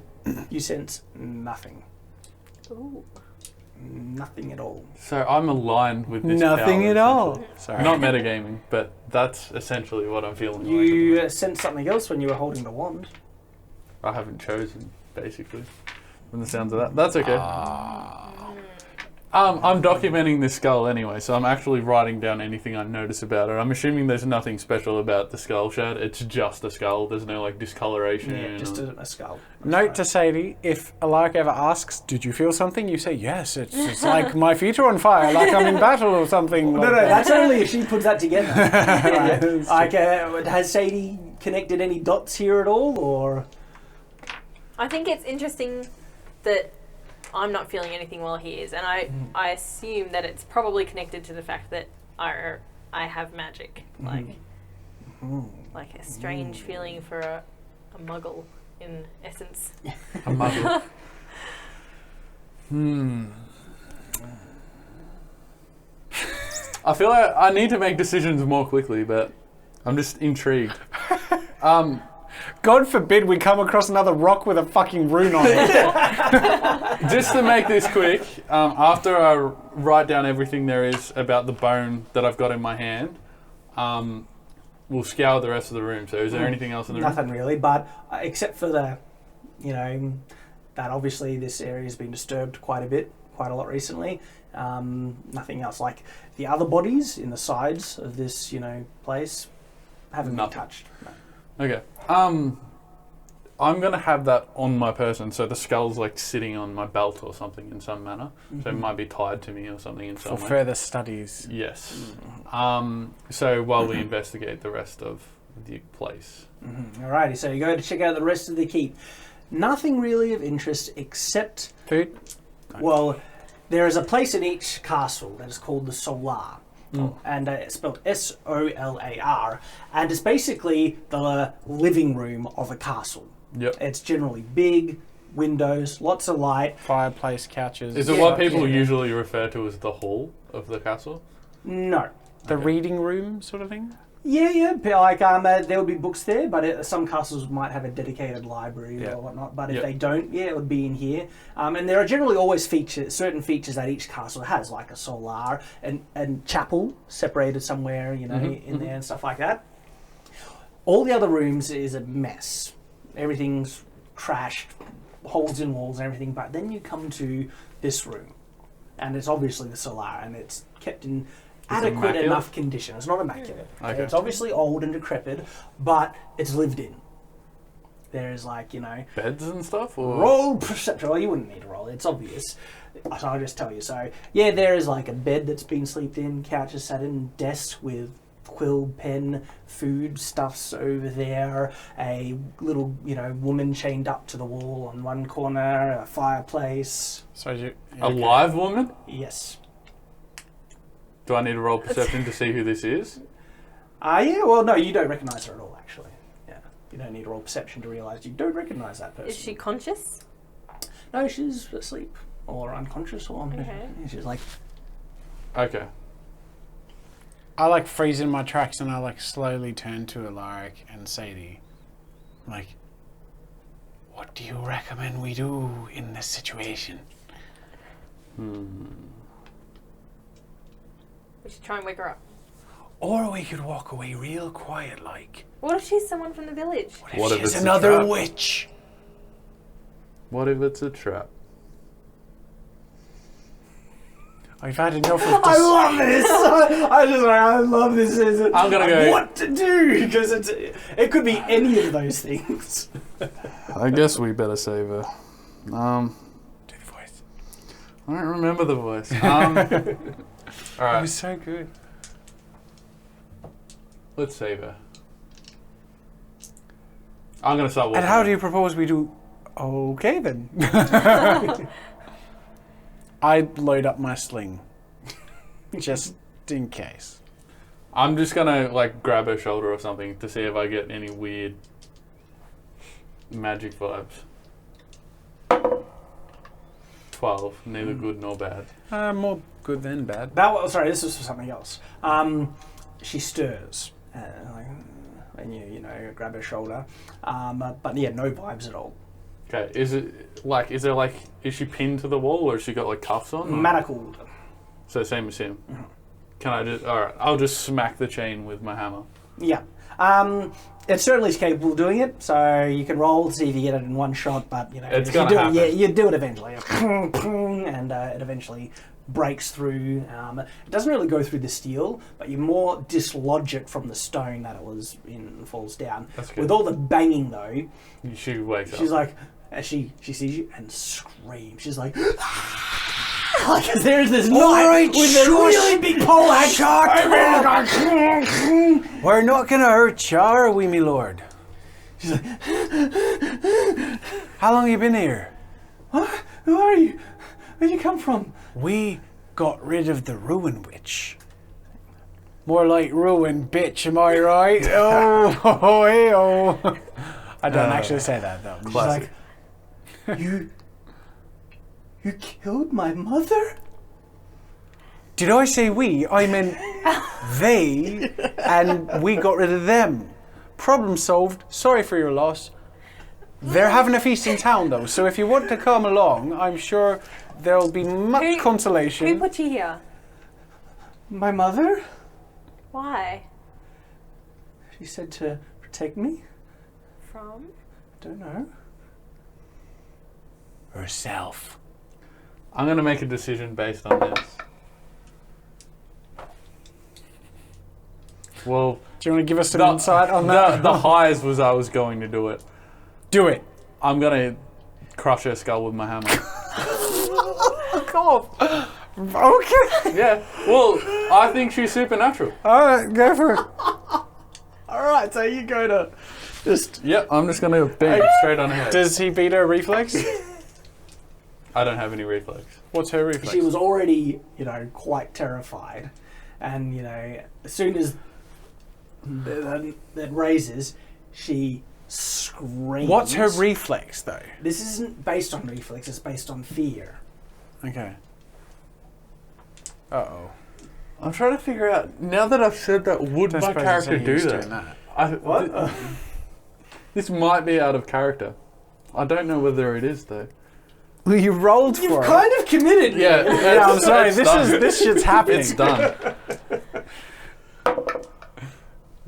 you sense nothing. Ooh. Nothing at all. So I'm aligned with this Nothing power, at all. essentially. Sorry. Not metagaming, but that's essentially what I'm feeling like. You sense something else when you were holding the wand. I haven't chosen, basically, from the sounds of that. That's okay. I'm documenting this skull anyway, so I'm actually writing down anything I notice about it. I'm assuming there's nothing special about the skull shad. It's just a skull. There's no discoloration. Yeah, just a skull. Note to Sadie, if Alaric ever asks, did you feel something? You say, yes, it's like my feet are on fire, like I'm in battle or something. No, like no, that. that's only if she puts that together. Right. Like, has Sadie connected any dots here at all, or? I think it's interesting that I'm not feeling anything while he is, and I assume that it's probably connected to the fact that I have magic, like a strange feeling for a muggle in essence. A muggle. I feel like I need to make decisions more quickly, but I'm just intrigued. God forbid we come across another rock with a fucking rune on it. Just to make this quick, after I write down everything there is about the bone that I've got in my hand, we'll scour the rest of the room. So is there anything else in the room? Nothing really, but except for that obviously this area has been disturbed quite a lot recently. Nothing else. Like the other bodies in the sides of this, place haven't been touched. No. Okay. I'm going to have that on my person, so the skull's sitting on my belt or something in some manner. So it might be tied to me or something in some For way. further studies. Yes. So while we investigate the rest of the place. Alrighty, so you go to check out the rest of the keep. Nothing really of interest except, Food? well, there is a place in each castle that is called the Solar. And it's spelled Solar, and it's basically the living room of a castle. Yep. It's generally big, windows, lots of light. Fireplace, couches. Is it what people usually refer to as the hall of the castle? No. The reading room sort of thing? Yeah, like there would be books there, but some castles might have a dedicated library or whatnot. But if they don't, it would be in here. And there are generally always certain features that each castle has, like a solar and chapel separated somewhere, in there and stuff like that. All the other rooms is a mess. Everything's trashed, holes in walls and everything. But then you come to this room, and it's obviously the solar, and it's kept in adequate immaculate? enough condition. It's not immaculate. Okay. It's obviously old and decrepit, but it's lived in. There is Beds and stuff? Or? roll perception. Well, you wouldn't need to roll. It's obvious. So I'll just tell you. So yeah, there is a bed that's been slept in, couches sat in, desk with quill, pen, food stuffs over there, a little woman chained up to the wall on one corner, a fireplace. So A live woman? Yes. Do I need to roll perception to see who this is? Yeah, well, no, you don't recognise her at all, actually. Yeah. You don't need to roll perception to realise you don't recognise that person. Is she conscious? No, she's asleep or unconscious or Okay. she's Okay. I freeze in my tracks and I slowly turn to Alaric and Sadie. What do you recommend we do in this situation? We should try and wake her up. Or we could walk away real quiet What if she's someone from the village? What if she's it's a another trap? witch? What if it's a trap? I've had enough of I this. love this. I love this. I'm gonna go- What to do? Because it could be any of those things. I guess we better save her. Do the voice. I don't remember the voice. It Alright, was so good. let's save her. I'm gonna start walking. And how out. do you propose we do? Okay then. I load up my sling, just in case. I'm just gonna like grab her shoulder or something to see if I get any weird magic vibes. 12, neither good nor bad. More good than bad. Sorry, this was for something else. She stirs, and you grab her shoulder, but yeah, no vibes at all. Okay, is she pinned to the wall or has she got like cuffs on? or- Manacled. So same as him. Can I just? All right, I'll just smack the chain with my hammer. Yeah. It certainly is capable of doing it, so you can roll to see if you get it in one shot, but It's if gonna you do happen. it, you do it eventually. And it eventually breaks through. It doesn't really go through the steel, but you more dislodge it from the stone that it was in and falls down. That's good. With all the banging though, She wakes she's up. like, as she sees you and screams. She's like, like there's this knight with a really big pole axe. We're not gonna hurt you, are we, me lord? She's like, How long you been here? what? Who are you? Where'd you come from? We got rid of the ruin witch. More like ruin bitch, am I right? Oh, hey, oh. I don't actually say that though. She's Classic. like, you killed my mother? Did I say we? I meant they, and we got rid of them. Problem solved. Sorry for your loss. They're having a feast in town though, so if you want to come along, I'm sure there'll be much consolation. Who put you here? My mother? Why? She said to protect me? From? Don't know. Herself. I'm gonna make a decision based on this. Well, Do you want to give us some insight on that? the highs was I was going to do it. Do it. I'm gonna crush her skull with my hammer. God. Okay. Yeah. Well, I think she's supernatural. Alright, go for it. Alright, so you go to just... Yep. I'm just gonna bang straight on her head. Does he beat her reflex? I don't have any reflex. What's her reflex? She was already, quite terrified. And, as soon as that raises, she screams. What's her reflex though? This isn't based on reflex, it's based on fear. Okay. Uh-oh. I'm trying to figure out. Now that I've said that, would Don't my suppose character it's any do use that? doing that. What? This might be out of character. I don't know whether it is though. Well, you rolled You've for kind of committed. Yeah. Yeah, I'm sorry. It's done. This shit's happening. It's done.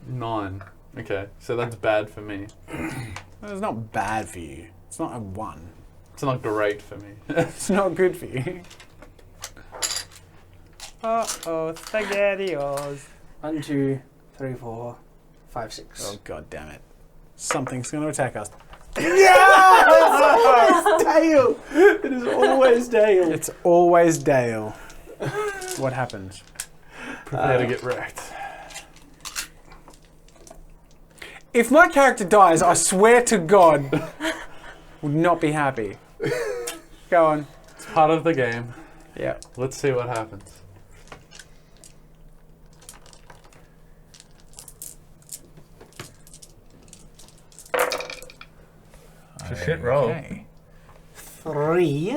9. Okay, so that's bad for me. It's not bad for you. It's not a 1. It's not great for me. It's not good for you. Uh-oh, SpaghettiOs. 1, 2, 3, 4, 5, 6. Oh, god damn it. Something's going to attack us. Dale! It is always Dale. It's always Dale. What happens? Prepare to get wrecked. If my character dies, I swear to God, would not be happy. Go on. It's part of the game. Yeah. Let's see what happens. It's a shit roll. Okay. 3.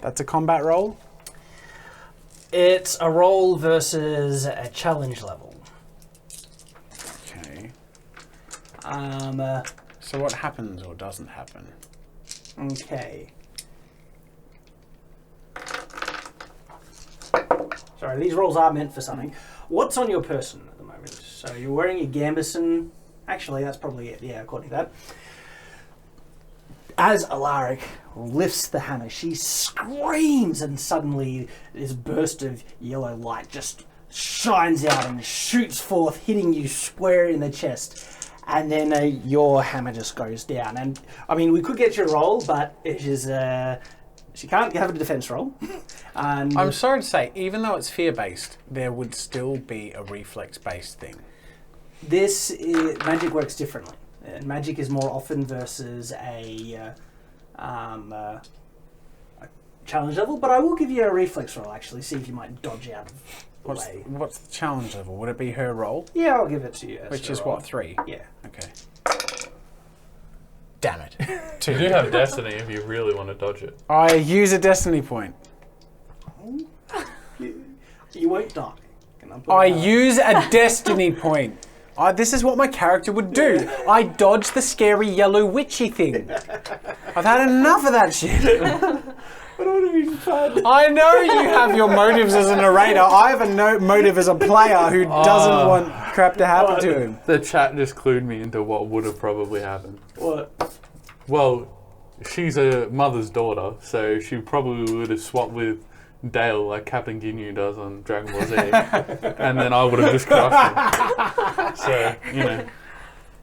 That's a combat roll. It's a roll versus a challenge level. Okay. So what happens or doesn't happen? Okay. Sorry, these rolls are meant for something. What's on your person at the moment? So you're wearing a gambeson. Actually, that's probably it. Yeah, according to that. As Alaric lifts the hammer, she screams, and suddenly this burst of yellow light just shines out and shoots forth, hitting you square in the chest. And then your hammer just goes down. And I mean, we could get you a roll, but it is she can't have a defense roll. And I'm sorry to say, even though it's fear-based, there would still be a reflex-based thing. this magic works differently. magic is more often versus a challenge level, but I will give you a reflex roll, actually, see if you might dodge out of the way. What's the challenge level? Would it be her roll? Yeah, I'll give it to you. as Which your is roll. what, 3? Yeah. Okay. Damn it. You do have destiny if you really want to dodge it. I use a destiny point. You won't die. Can I put I it that way? use a destiny point. This is what my character would do. I dodge the scary yellow witchy thing. I've had enough of that shit. But it would have been fun. I know you have your motives as a narrator. I have a motive as a player who doesn't want crap to happen to him. The chat just clued me into what would have probably happened. What? Well, she's a mother's daughter, so she probably would have swapped with Dale like Captain Ginyu does on Dragon Ball Z. And then I would have just crushed him. So, you know.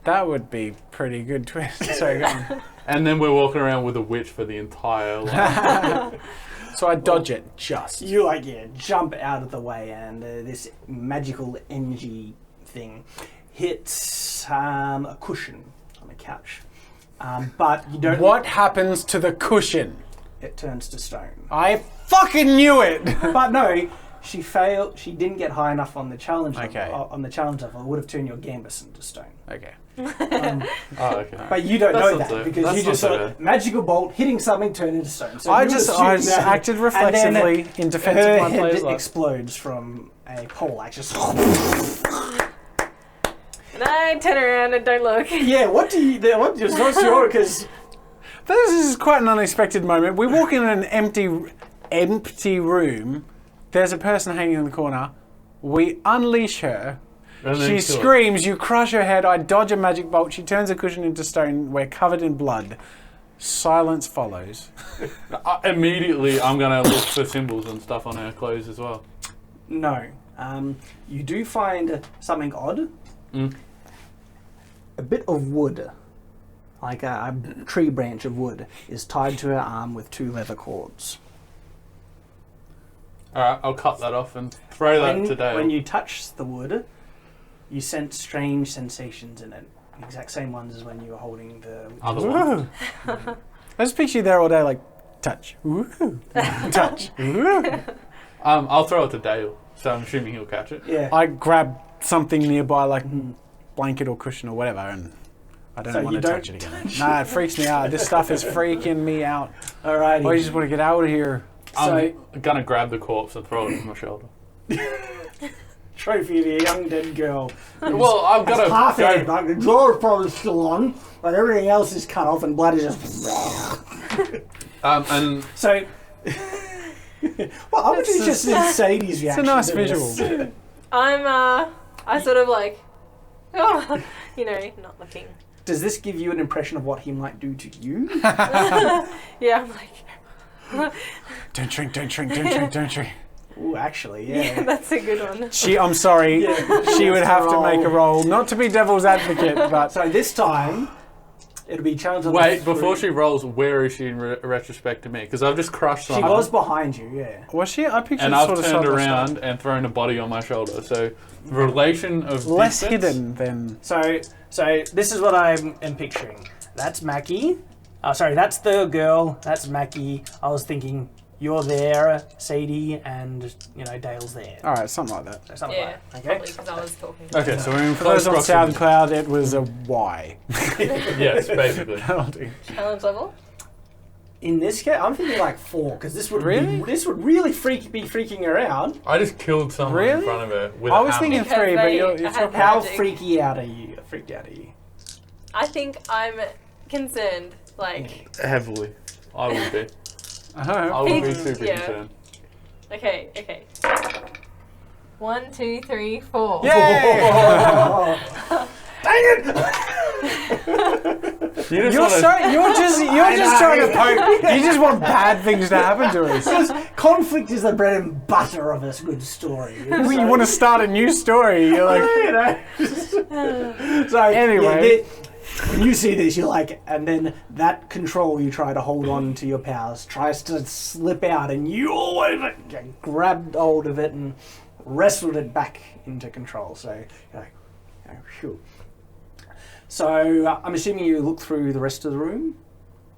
That would be pretty good twist. Sorry, go on. And then we're walking around with a witch for the entire life. So I dodge it just. You jump out of the way, and this magical energy thing hits a cushion on the couch. But you don't. What happens to the cushion? It turns to stone. I fucking knew it. But no, she failed. She didn't get high enough on the challenge. Okay. Level, on the challenge level, it would have turned your gambus into stone. Okay. Oh, okay. But you don't That's know not that so- because that's you not just so saw bad. magical bolt hitting something, turn into stone. So I you just assume that- acted and then reflexively in defense her of my head player's life. explodes from a pole axe. Just And I turn around and don't look. yeah. What's not sure because This is quite an unexpected moment. We walk in an empty room. There's a person hanging in the corner. We unleash her. And then She kill her. screams. You crush her head. I dodge a magic bolt. She turns the cushion into stone. We're covered in blood. Silence follows. Immediately, I'm going to look for symbols and stuff on her clothes as well. no. You do find something odd. Mm. A bit of wood, like a tree branch of wood, is tied to her arm with 2 leather cords. Alright, I'll cut that off and throw that to Dale. When you touch the wood, you sense strange sensations in it. The exact same ones as when you were holding the Other one. I just picture you there all day, like touch, ooh, touch, ooh. I'll throw it to Dale, so I'm assuming he'll catch it. Yeah. I grab something nearby, like blanket or cushion or whatever, and I don't So want you to don't touch it again. Nah, it freaks me out. This stuff is freaking me out. Alrighty. I just want to get out of here. I'm going to grab the corpse and throw it on my shoulder. Trophy of a young dead girl. Well, I've got to Half go. head, like the jaw is probably still on, but everything else is cut off and blood is just. And So. Well, I'm just interested in Sadie's reaction. nice to this. visual. I sort of like, oh, not looking. Does this give you an impression of what he might do to you? Yeah, I'm like, Don't drink, don't drink, don't drink, don't drink. Ooh, actually, yeah, yeah. that's a good one. I'm sorry. Yeah. She would have to Roll. make a roll, not to be devil's advocate, but So this time, it'll be challenge. wait, before she rolls, where is she in retrospect to me? Because I've just crushed She something. was behind you, yeah. was she? I pictured And I've sort of turned side by around side. and thrown a body on my shoulder. So, relation of Less distance- hidden than. So this is what I am picturing. That's Mackie. Oh, sorry, that's the girl. That's Mackie. I was thinking you're there, Sadie, and Dale's there. All right, something like that. So something Yeah, like that. Okay. probably because I was talking. Okay, so we're in For close those on proximity. SoundCloud, it was a Y. Yes, basically. penalty. Challenge level? In this case, I'm thinking like 4 because this would Really? this would really be freaking her out. I just killed someone in Really? front of her with I a was hammer. thinking Because 3, but they you're had talking. How Magic. freaky out are you? Freaked out are you? I think I'm concerned. Like, Heavily. I would be. I Oh, would be Pigs, super yeah. concerned. okay. 1, 2, 3, 4. Yay! You just You're wanna- just trying to poke. You just want bad things to happen to us. Conflict is the bread and butter of a good story. You want to start a new story. You're like, So Anyway. when you see this, you're like, and then that control you try to hold on to your powers tries to slip out, and you always grabbed hold of it and wrestled it back into control. So you're like, oh, phew. So I'm assuming you look through the rest of the room.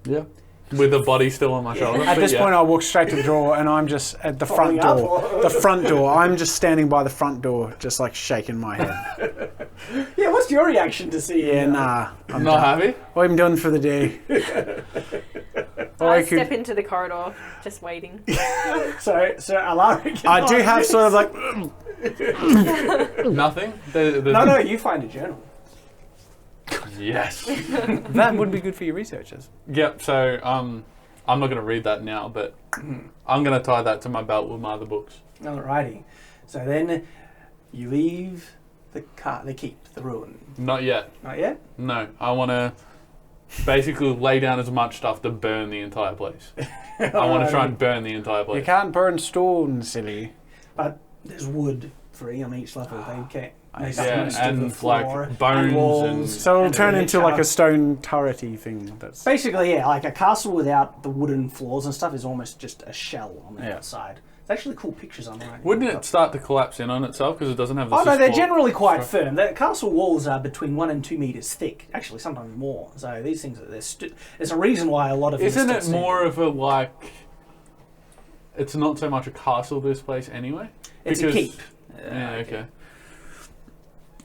Yeah. With the body still on my shoulder. At but this yeah. point, I'll walk straight to the door, and I'm just at the front Following door. up, or- The front door. I'm just standing by the front door, just like shaking my head. Yeah, what's your reaction to see? Yeah, nah. I'm Not done. happy? I'm done for the day. Or I I could. step into the corridor, just waiting. So Alaric. I do have sort of like. Nothing? No, you find a journal. Yes. That would be good for your researchers. Yep, so I'm not going to read that now, but I'm going to tie that to my belt with my other books. Alrighty. So then you leave the keep, the ruin. Not yet. Not yet? No, I want to basically lay down as much stuff to burn the entire place. I want to try and burn the entire You place. can't burn stone, silly. But there's wood 3 on each level. They can't make up Yeah, most of the and floor, like bones and... walls. So it'll And turn then into it like a kind of- stone turrety thing. That's Basically, yeah, like a castle without the wooden floors and stuff is almost just a shell on the Yeah. outside. It's actually cool pictures on there. Wouldn't it start to collapse in on itself because it doesn't have the Oh no, they're support? generally quite firm. The castle walls are between 1 and 2 meters thick. Actually, sometimes more. So these things, there's a reason why a lot of. Isn't them it still more of a like... It's not so much a castle, this place, anyway? It's a keep. Yeah, okay.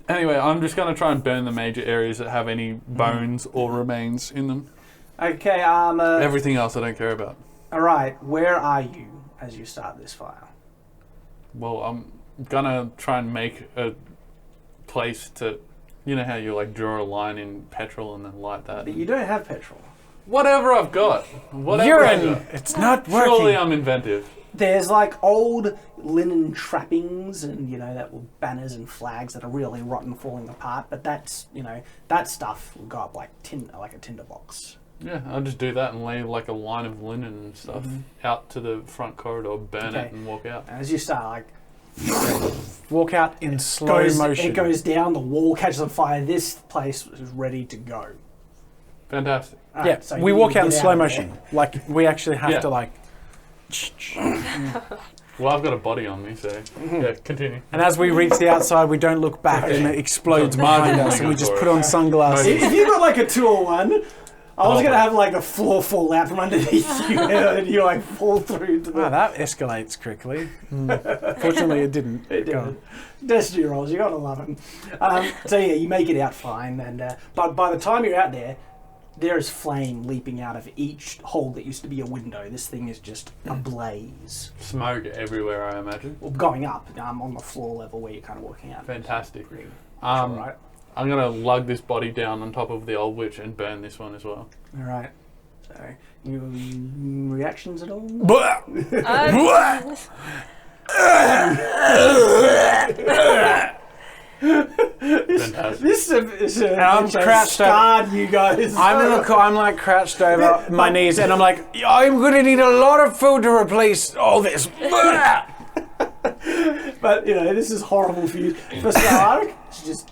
Anyway, I'm just going to try and burn the major areas that have any bones or remains in them. Okay. Everything else I don't care about. All right. Where are you as you start this fire? Well, I'm going to try and make a place to... You know how you like draw a line in petrol and then light that? But you don't have petrol. Whatever I've got. Whatever I've urine. got. It's not working. Surely I'm inventive. There's like old linen trappings and that were banners and flags that are really rotten, falling apart. But that's that stuff will go up like a tinder box. Yeah, I'll just do that and lay like a line of linen and stuff out to the front corridor, burn Okay. it and walk out. And as you start, like Walk out in slow motion. it goes down. The wall catches on fire. This place is ready to go. Fantastic. All Yeah, right, so we you walk out in get slow of motion. there. Like we actually have Yeah. to like. Well, I've got a body on me, so yeah, continue. And as we reach the outside, we don't look back, and it explodes So behind marginally us, and we good just for put it. on sunglasses. Marginally. If you got like a 201, I was Oh, gonna have like the floor fall out from underneath you, and you like fall through to the. Wow, that escalates quickly. Fortunately, it didn't. It Go did. Destiny rolls, you gotta love them. So yeah, you make it out fine, and but by the time you're out there, there is flame leaping out of each hole that used to be a window. This thing is just ablaze. Smoke everywhere, I imagine. Well, going up on the floor level where you're kind of walking out. Fantastic. Pretty Um, right. I'm gonna lug this body down on top of the old witch and burn this one as well. All right. So, you reactions at all? Fantastic. This is a I'm which has crouched up. scarred you guys. I'm like crouched over my knees, and I'm like, I'm gonna need a lot of food to replace all this. But this is horrible for you. For Stark, it's just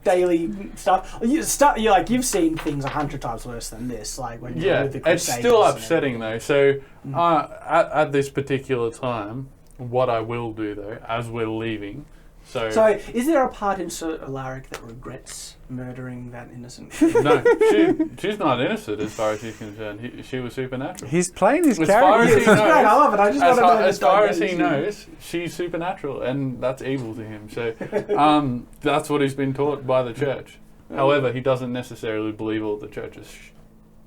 daily stuff. You've seen things 100 times worse than this. Like when you're Yeah, with the it's Crusaders still and upsetting though. So at this particular time, what I will do though, as we're leaving, so is there a part in Sir Alaric that regrets murdering that innocent? no, she's not innocent as far as she's concerned. She was supernatural. He's playing his As far as character. he That's knows, great, I love it. I just want to know as the far as he dynamics. knows, she's supernatural, and that's evil to him. So that's what he's been taught by the church. However, he doesn't necessarily believe all the church's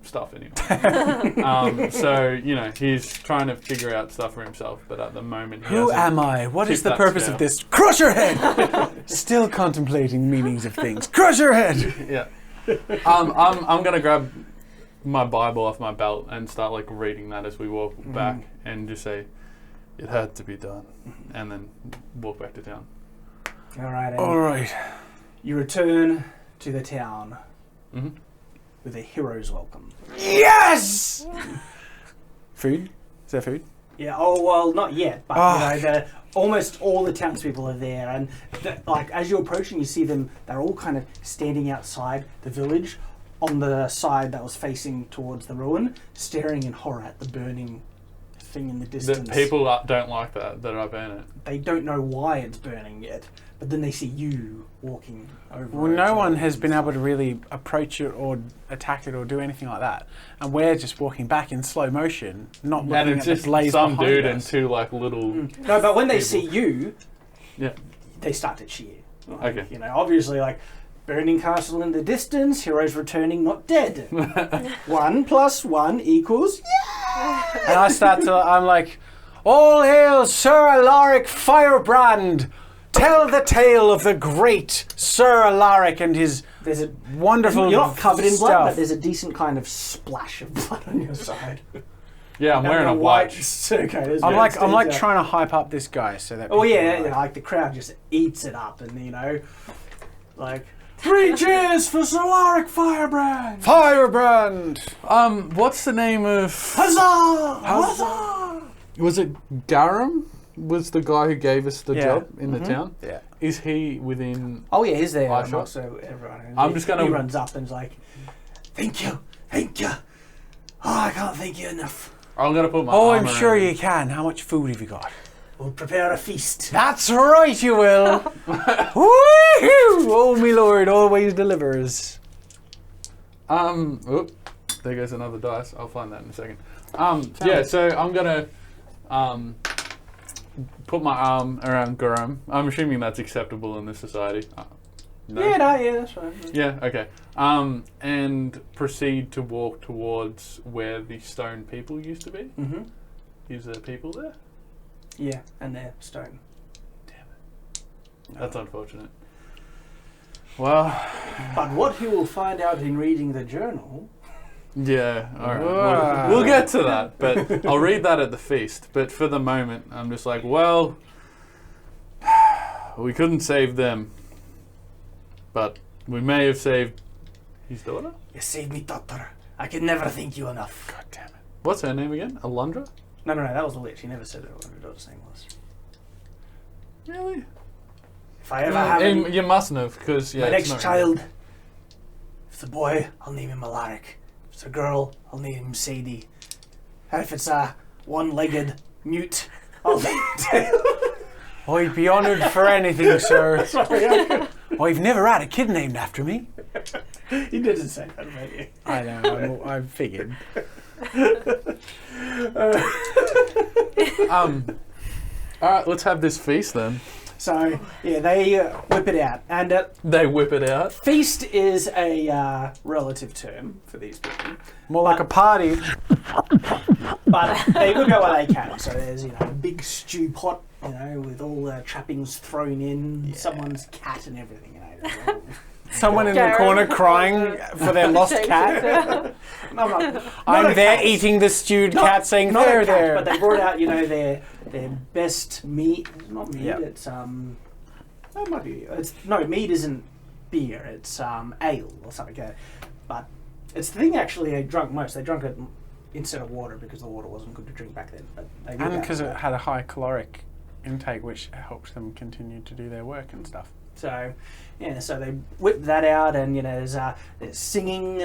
stuff anyway. So he's trying to figure out stuff for himself, but at the moment, he Who hasn't am I? What is tipped the that purpose scale. of this? Crush your head! Still contemplating meanings of things. Crush your head! Yeah. I'm gonna grab my Bible off my belt and start like reading that as we walk back, and just say, "It had to be done," and then walk back to town. All right. And Alright. you return to the town hmm with a hero's welcome. Yes! Food? Is there food? Yeah. Oh well, not yet, but Oh. almost all the townspeople are there, and like as you're approaching, you see them. They're all kind of standing outside the village, on the side that was facing towards the ruin, staring in horror at the burning thing in the distance. People don't like that I burn it. They don't know why it's burning yet, but then they see you walking over. Well, it, no one and has been stuff. able to really approach it or attack it or do anything like that. And we're just walking back in slow motion, not And looking it's at the just blaze some behind dude and us. two like little. No, but when they people. see you, Yeah. they start to cheer. Like, Okay. You know, obviously, like, burning castle in the distance, heroes returning, not dead. 1 + 1 equals... And I start to, I'm like, all hail Sir Alaric Firebrand! Tell the tale of the great Sir Alaric and his There's a wonderful You're not covered in blood, stuff. but there's a decent kind of splash of blood on your side. Yeah, I'm wearing a white. watch. Okay, I'm like trying to hype up this guy so that. Oh people yeah, are like, like the crowd just eats it up, and you know, like 3 cheers for Solaric Firebrand! Firebrand! What's the name of? Huzzah! Huzzah! Was it Garum? Was the guy who gave us the Yeah. job in the town? Yeah. Is he within? Oh yeah, he's there. Eye shot? So everyone. I'm just gonna- He runs up and's like, "Thank you, thank you. Oh, I can't thank you enough. I'm gonna put my. Oh, arm I'm sure around you can. How much food have you got? We'll prepare a feast." That's right, you will. Woohoo! Oh, my lord, always delivers. Oop, there goes another dice. I'll find that in a second. Yeah, so I'm gonna put my arm around Garum. I'm assuming that's acceptable in this society. No? Yeah, that's fine. Yeah, okay. And proceed to walk towards where the stone people used to be. Mm-hmm. Is there people there? Yeah, and they're stone. That's unfortunate. Well, But what he will find out in reading the journal. yeah, alright. Wow. We'll get to that, but I'll read that at the feast. But for the moment, I'm just like, well, we couldn't save them, but we may have saved his daughter? You saved me, daughter. I can never thank you enough. God damn it. What's her name again? Alundra? No, that was the witch. He never said what her daughter's name was. Really? If I ever have You mustn't have, because, yeah, my it's next not child, if it's a boy, I'll name him Alaric. If it's a girl, I'll name him Sadie. And if it's a one-legged mute, I'll name him Tail. I'd be honoured for anything, sir. Sorry, I've never had a kid named after me. he didn't say that, about you. I know, I figured. Alright, let's have this feast then. So, yeah, they whip it out. And They whip it out. feast is a relative term for these people. More like a party. But they whip out what they can. So there's, a big stew pot, with all the trappings thrown in, someone's cat and everything, Someone in the Gareth. corner crying for their lost cat. I'm there eating the stewed cat saying, not there, a cat, there. but they brought out, their best meat. Not meat. Yep. It's that might be. Meat isn't beer. It's ale or something. But it's the thing actually they drunk most. They drunk it instead of water because the water wasn't good to drink back then. But they And because it had a high caloric intake, which helps them continue to do their work and stuff. So they whip that out, and there's singing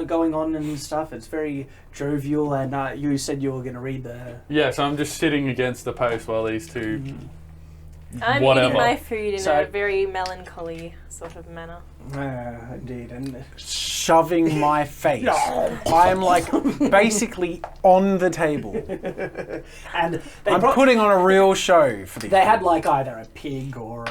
going on and stuff. It's very jovial. And you said you were going to read the. Yeah, so I'm just sitting against the post while these two. I'm Whatever. eating my food in So- a very melancholy sort of manner. Indeed, and Shoving my face. I'm like basically on the table. and they I'm brought, putting on a real show for these they had people. like either a pig or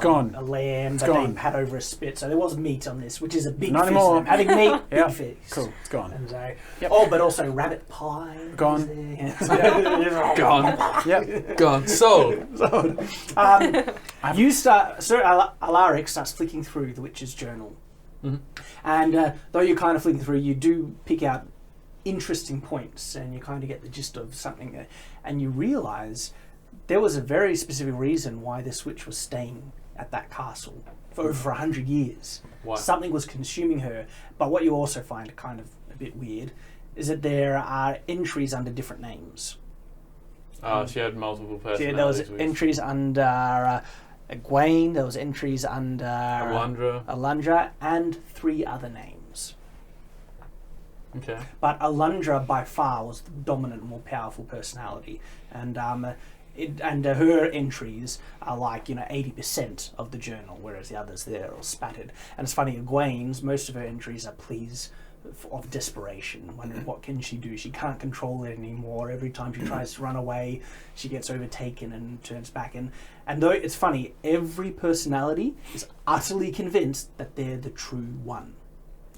gone. a lamb It's that gone. they had over a spit. So there was meat on this, which is a big Not feast. anymore. Having meat, Yeah. big feast. Cool, it's gone. And so, Yep. but also rabbit pie. was Gone. there. Gone. Yep. Gone. Sold. You start. Sir Alaric starts flicking through the witch's journal, and though you're kind of flicking through, you do pick out interesting points, and you kind of get the gist of something, and you realise there was a very specific reason why this witch was staying at that castle for over 100 years. Why? Something was consuming her. But what you also find kind of a bit weird is that there are entries under different names. She had multiple So personalities. there was which- entries under Egwene, there was entries under Alundra. Alundra, and 3 other names. Okay. But Alundra by far was the dominant, more powerful personality, and her entries are like 80% of the journal, whereas the others they're all spattered. And it's funny, Egwene's most of her entries are pleas of desperation, wondering what can she do. She can't control it anymore. Every time she tries to run away, she gets overtaken and turns back. And though it's funny, every personality is utterly convinced that they're the true one.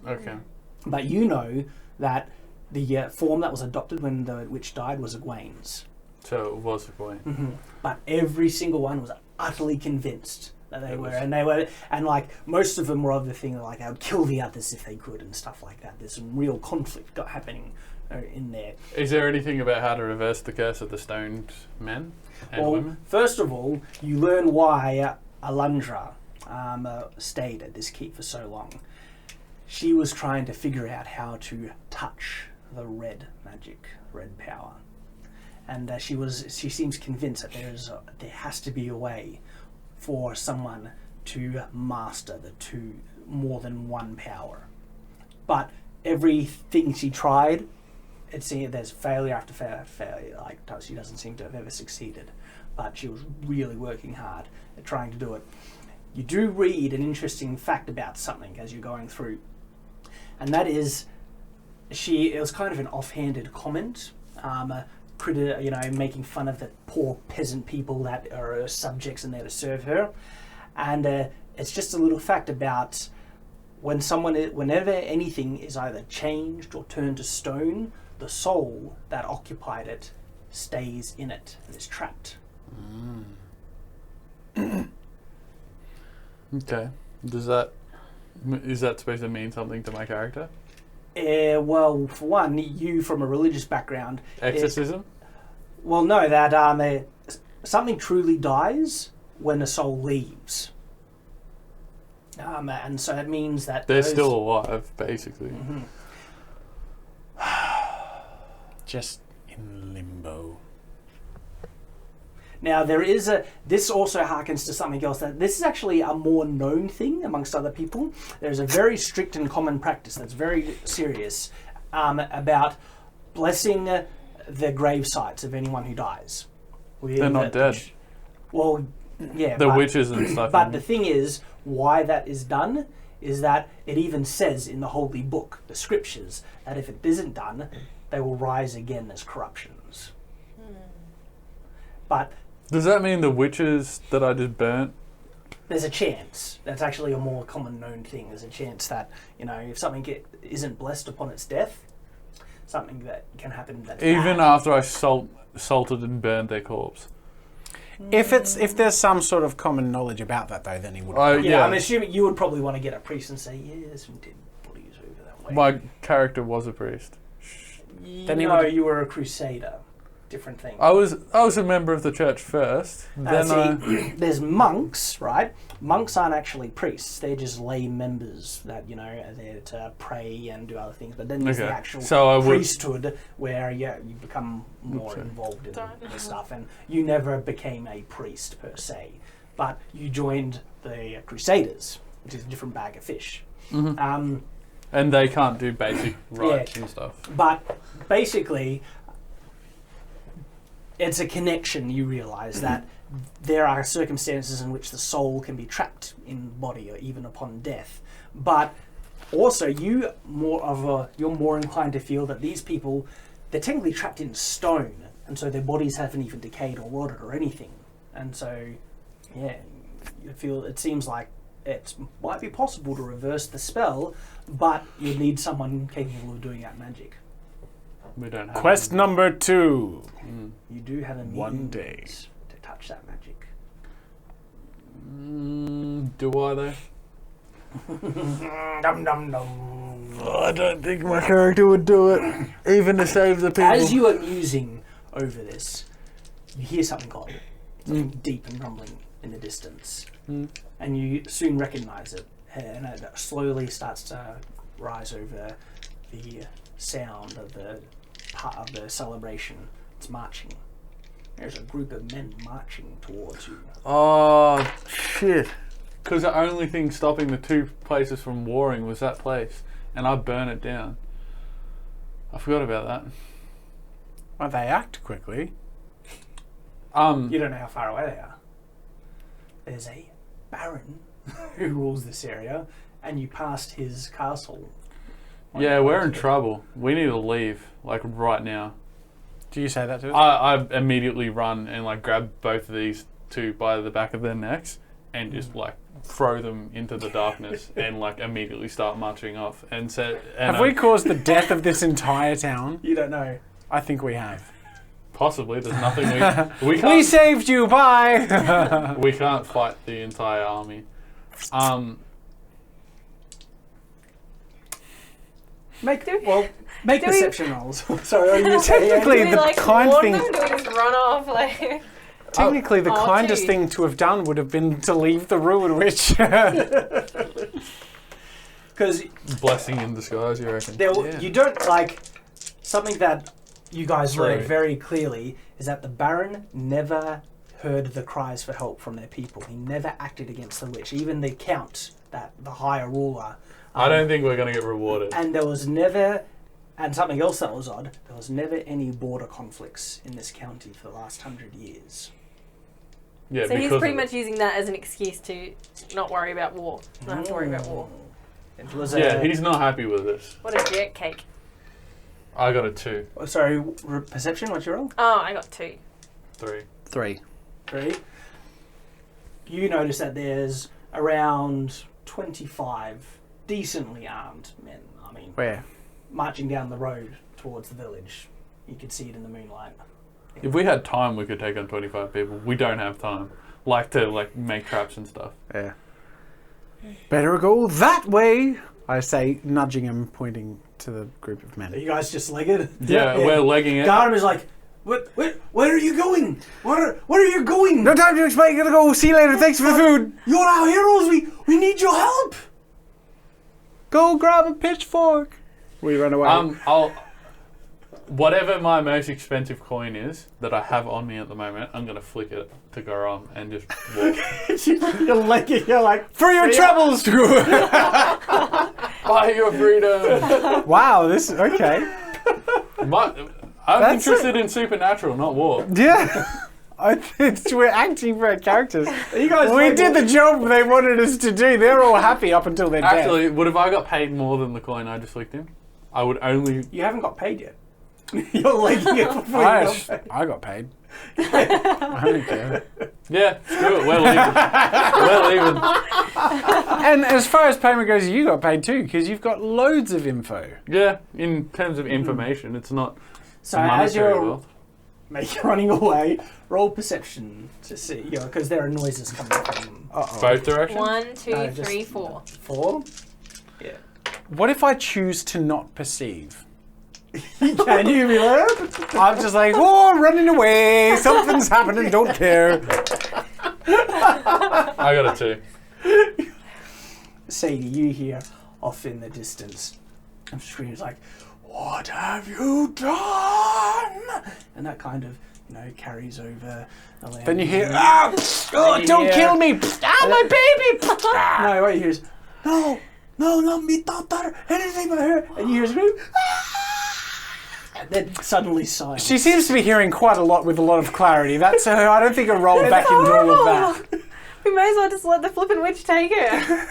Okay. But you know that the form that was adopted when the witch died was Egwene's. So it was Egwene. But every single one was utterly convinced that they were, and like most of them were of the thing like I would kill the others if they could and stuff like that. There's some real conflict happening in there. Is there anything about how to reverse the curse of the stoned men and women? First of all, you learn why Alundra stayed at this keep for so long. She was trying to figure out how to touch the red magic, red power. And she seems convinced that there has to be a way for someone to master the two, more than one power. But everything she tried, there's failure after failure. Like she doesn't seem to have ever succeeded. But she was really working hard at trying to do it. You do read an interesting fact about something as you're going through, and that is, it was kind of an offhanded comment. Making fun of the poor peasant people that are her subjects and there to serve her. And it's just a little fact about whenever anything is either changed or turned to stone, the soul that occupied it stays in it and is trapped. Okay. Is that supposed to mean something to my character? Well, for one, you from a religious background... Exorcism? No, that something truly dies when a soul leaves. And so it means that... They're still alive, basically. Just in limbo. Now, this also harkens to something else. That this is actually a more known thing amongst other people. There's a very strict and common practice that's very serious about blessing the grave sites of anyone who dies. They're not dead. Well, yeah. The witches and stuff. But the thing is, why that is done is that it even says in the Holy Book, the Scriptures, that if it isn't done, they will rise again as corruptions. But... Does that mean the witches that I just burnt? There's a chance. That's actually a more common known thing. There's a chance that, if something isn't blessed upon its death, something that can happen that's Even bad. after I salted and burned their corpse? If there's some sort of common knowledge about that, though, then he would. Yeah, I'm assuming you would probably want to get a priest and say, yeah, there's some dead bodies over that way. My character was a priest. You were a crusader. Different thing. I was a member of the church first. Then there's monks, right? Monks aren't actually priests; they're just lay members that are there to pray and do other things. But then there's the actual priesthood, where you become more involved in the stuff, and you never became a priest per se, but you joined the Crusaders, which is a different bag of fish. and they can't do basic rites and stuff. But basically, it's a connection. You realise that there are circumstances in which the soul can be trapped in the body or even upon death. But also, you're more inclined to feel that these people, they're technically trapped in stone, and so their bodies haven't even decayed or rotted or anything. And so, it seems like it might be possible to reverse the spell, but you need someone capable of doing that magic. We don't have Quest number 2. You do have a One day means to touch that magic. Do I though? Dum dum dum. I don't think my character would do it, even to save the people. As you are musing over this, you hear something calling, something deep and rumbling in the distance, and you soon recognise it, and it slowly starts to rise over the sound of the part of the celebration. It's marching. There's a group of men marching towards you. Oh shit! Because the only thing stopping the two places from warring was that place, and I burn it down. I forgot about that. Well, they act quickly. You don't know how far away they are. There's a baron who rules this area, and you passed his castle. Yeah, we're in trouble. We need to leave, like, right now. Do you say that to us? I immediately run and, like, grab both of these two by the back of their necks and just, like, throw them into the darkness and, like, immediately start marching off. And Have we caused the death of this entire town? You don't know. I think we have. Possibly. There's nothing we We can't. saved you, bye! We can't fight the entire army. Make Do we perception rolls. Sorry, what are you saying? Technically, Do we, the like, kind warn thing- them? Do we just run off? Like, Technically, the Oh, kindest gee. thing to have done would have been to leave the ruin witch. Because Blessing in disguise, you reckon? you don't like something that you guys learned Right. very clearly is that the Baron never heard the cries for help from their people. He never acted against the witch. Even the Count, that the higher ruler. I don't think we're going to get rewarded. And there was never, and something else that was odd, there was never any border conflicts in this county for the last 100 years. Yeah, so he's because pretty of it. much using that as an excuse to not worry about war. Not have to worry about war. It was Yeah, he's not happy with this. What a jet cake. I got a 2, Sorry, perception, what's your roll? Oh, I got 2. 3. 3. 3. You notice that there's around 25 decently armed men. I mean, Where? marching down the road towards the village. You could see it in the moonlight. If we had time, we could take on 25 people. We don't have time. Like to make traps and stuff. Yeah. Better go that way, I say, nudging him, pointing to the group of Are men. you guys just legged? Yeah, we're legging it. Garm is like, where are you going? Where are you going? No time to explain, gotta go. See you later, thanks for the food. You're our heroes. We need your help. Go grab a pitchfork. We run away. Whatever my most expensive coin is that I have on me at the moment, I'm gonna flick it to Garam and just walk. You're legging. You're like, For your troubles! Buy your freedom. Wow, this okay. I'm That's interested in supernatural, not war. Yeah. We're acting for our characters. you guys. We did the job they wanted us to do. They're all happy up until they're dead. Actually, would have I got paid more than the coin I just flicked him? I would only. You haven't got paid yet. You're legging it before you got paid. I got paid. I don't care. Yeah, screw it. We're leaving. We're leaving. And as far as payment goes, you got paid too, because you've got loads of info. Yeah, in terms of information, it's not. So as monetary you're wealth. running away, roll perception to see, because there are noises coming from Both directions. 1, 2, No, just- 3, 4. 4. Yeah. What if I choose to not perceive? Can you be there? I'm just like, oh, running away. Something's happening. Don't care. I got a 2. Sadie, you hear off in the distance, and screams like, "What have you done?" And that kind of, carries over the land. Then you hear, And oh, you don't hear- kill me. Ah, my baby. No, what you hear is, no, not me, daughter, anything but her. And you hear a scream, "Ah!" And then suddenly silence. She seems to be hearing quite a lot with a lot of clarity. That's her. I don't think I rolled back into all of that. We may as well just let the flippin' witch take it.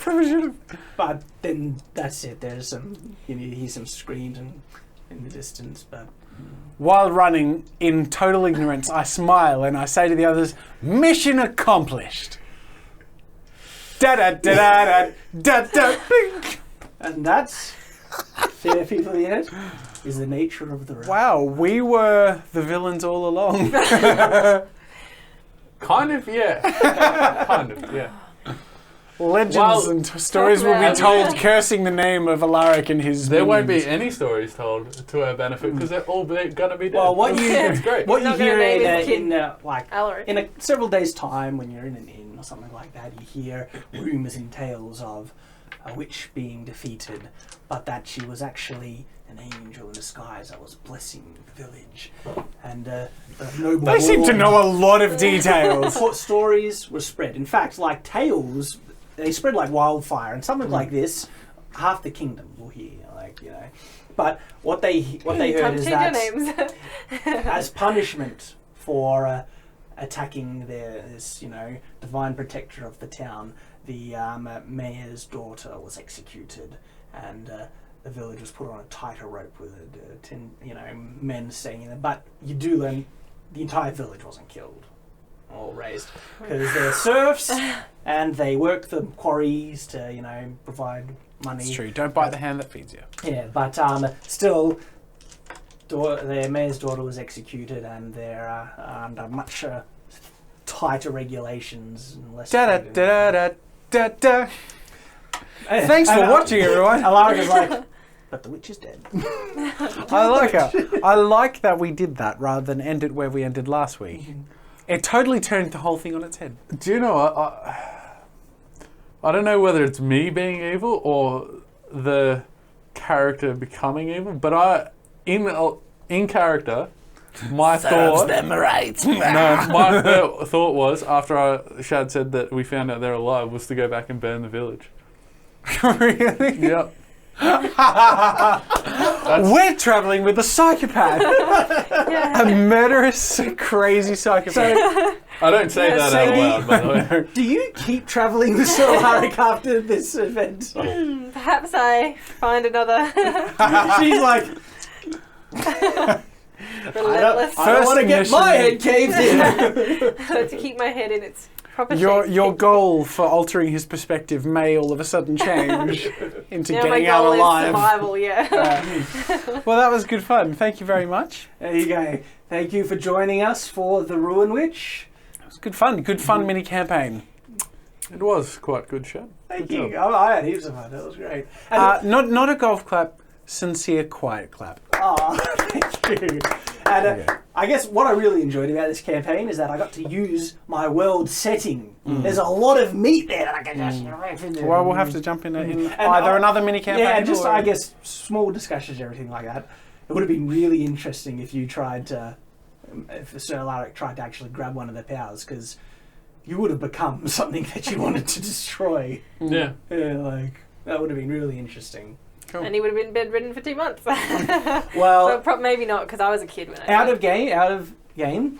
Probably should have. But then that's it. There's some, you hear some screams in the distance, but While running in total ignorance, I smile and I say to the others, mission accomplished. Da da da da da da da. and that's fair people yet is the nature of the road. Wow, we were the villains all along. Kind of, yeah. Kind of, yeah. Legends Well, and stories will be about told it. cursing the name of Alaric and his There won't be minions. any stories told to our benefit because they're all going to be dead. Well, what you It's great. what you Not gonna hear name his kid like Alaric. in several days' time, when you're in an inn or something like that, you hear rumours and tales of a witch being defeated, but that she was actually an angel in disguise that was blessing the village, and the noble. They seem to know a lot of details. What stories were spread. In fact, like tales, they spread like wildfire, and something like this, half the kingdom will hear. But what they heard Time is to change that your names. as punishment for attacking this, divine protector of the town, the mayor's daughter was executed, and the village was put on a tighter rope with 10, men staying in there. But you do learn the entire village wasn't killed or raised because they're serfs and they work the quarries to, provide money. It's true. Don't bite the hand that feeds you. Yeah, but still, their mayor's daughter was executed, and they're under much tighter regulations and less. Da da da da da da. Thanks for watching, everyone. Alaric is like, but the witch is dead. I like it. I like that we did that rather than end it where we ended last week. It totally turned the whole thing on its head. Do you know what? I don't know whether it's me being evil or the character becoming evil, but in character, my thought. them right. No, my thought was after Shad said that we found out they're alive was to go back and burn the village. Really? Yep. We're traveling with a psychopath. Yeah. A murderous, crazy psychopath. I don't say that out loud, by the way. Do you keep travelling with Sir Alaric after this event? Perhaps I find another She's like, relentless. I don't want to get mission. my head caved in. To keep my head in its proper Your shape. goal for altering his perspective may all of a sudden change into Yeah, my getting out goal is alive. survival. Yeah. Well, that was good fun. Thank you very much. There you go. Thank you for joining us for The Ruin Witch. It was good fun. Good fun mini campaign. It was quite good, Shad. Thank Good you. job. I had heaps of fun. That was great. And Not a golf clap. Sincere, quiet clap. thank you. And I guess what I really enjoyed about this campaign is that I got to use my world setting. There's a lot of meat there that I can just riff into. Well, we'll have to jump in And either another mini campaign. Yeah, and just or- I guess small discussions, everything like that. It would have been really interesting if you tried to, if Sir Alaric tried to actually grab one of the powers, because you would have become something that you wanted to destroy. Yeah. Yeah, like that would have been really interesting. Cool. And he would have been bedridden for 2 months. Well, But maybe not, because I was a kid when I out did. of game.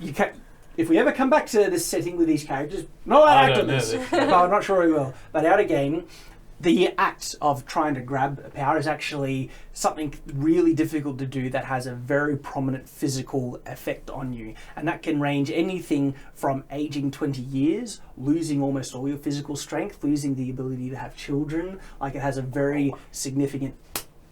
You can. If we ever come back to this setting with these characters, not I act don't on know this, this. but I'm not sure we will. But out of game, the act of trying to grab a power is actually something really difficult to do that has a very prominent physical effect on you. And that can range anything from aging 20 years, losing almost all your physical strength, losing the ability to have children. Like it has a very significant,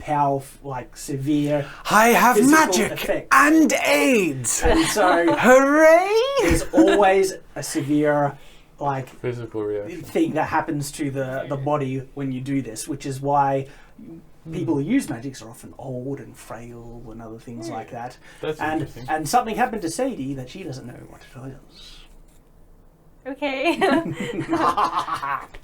powerful, like severe I have physical magic effect. and AIDS. And so Hooray! there's always a severe like Physical reaction. thing that happens to the body when you do this, which is why people who use magics are often old and frail and other things like that. That's And interesting. something happened to Sadie that she doesn't know what it is. Okay.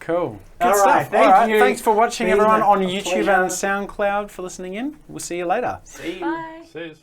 Cool. All Good right, stuff. thank you. Thanks for watching, Been everyone, a on YouTube pleasure. and SoundCloud for listening in. We'll see you later. See you. Bye. Says.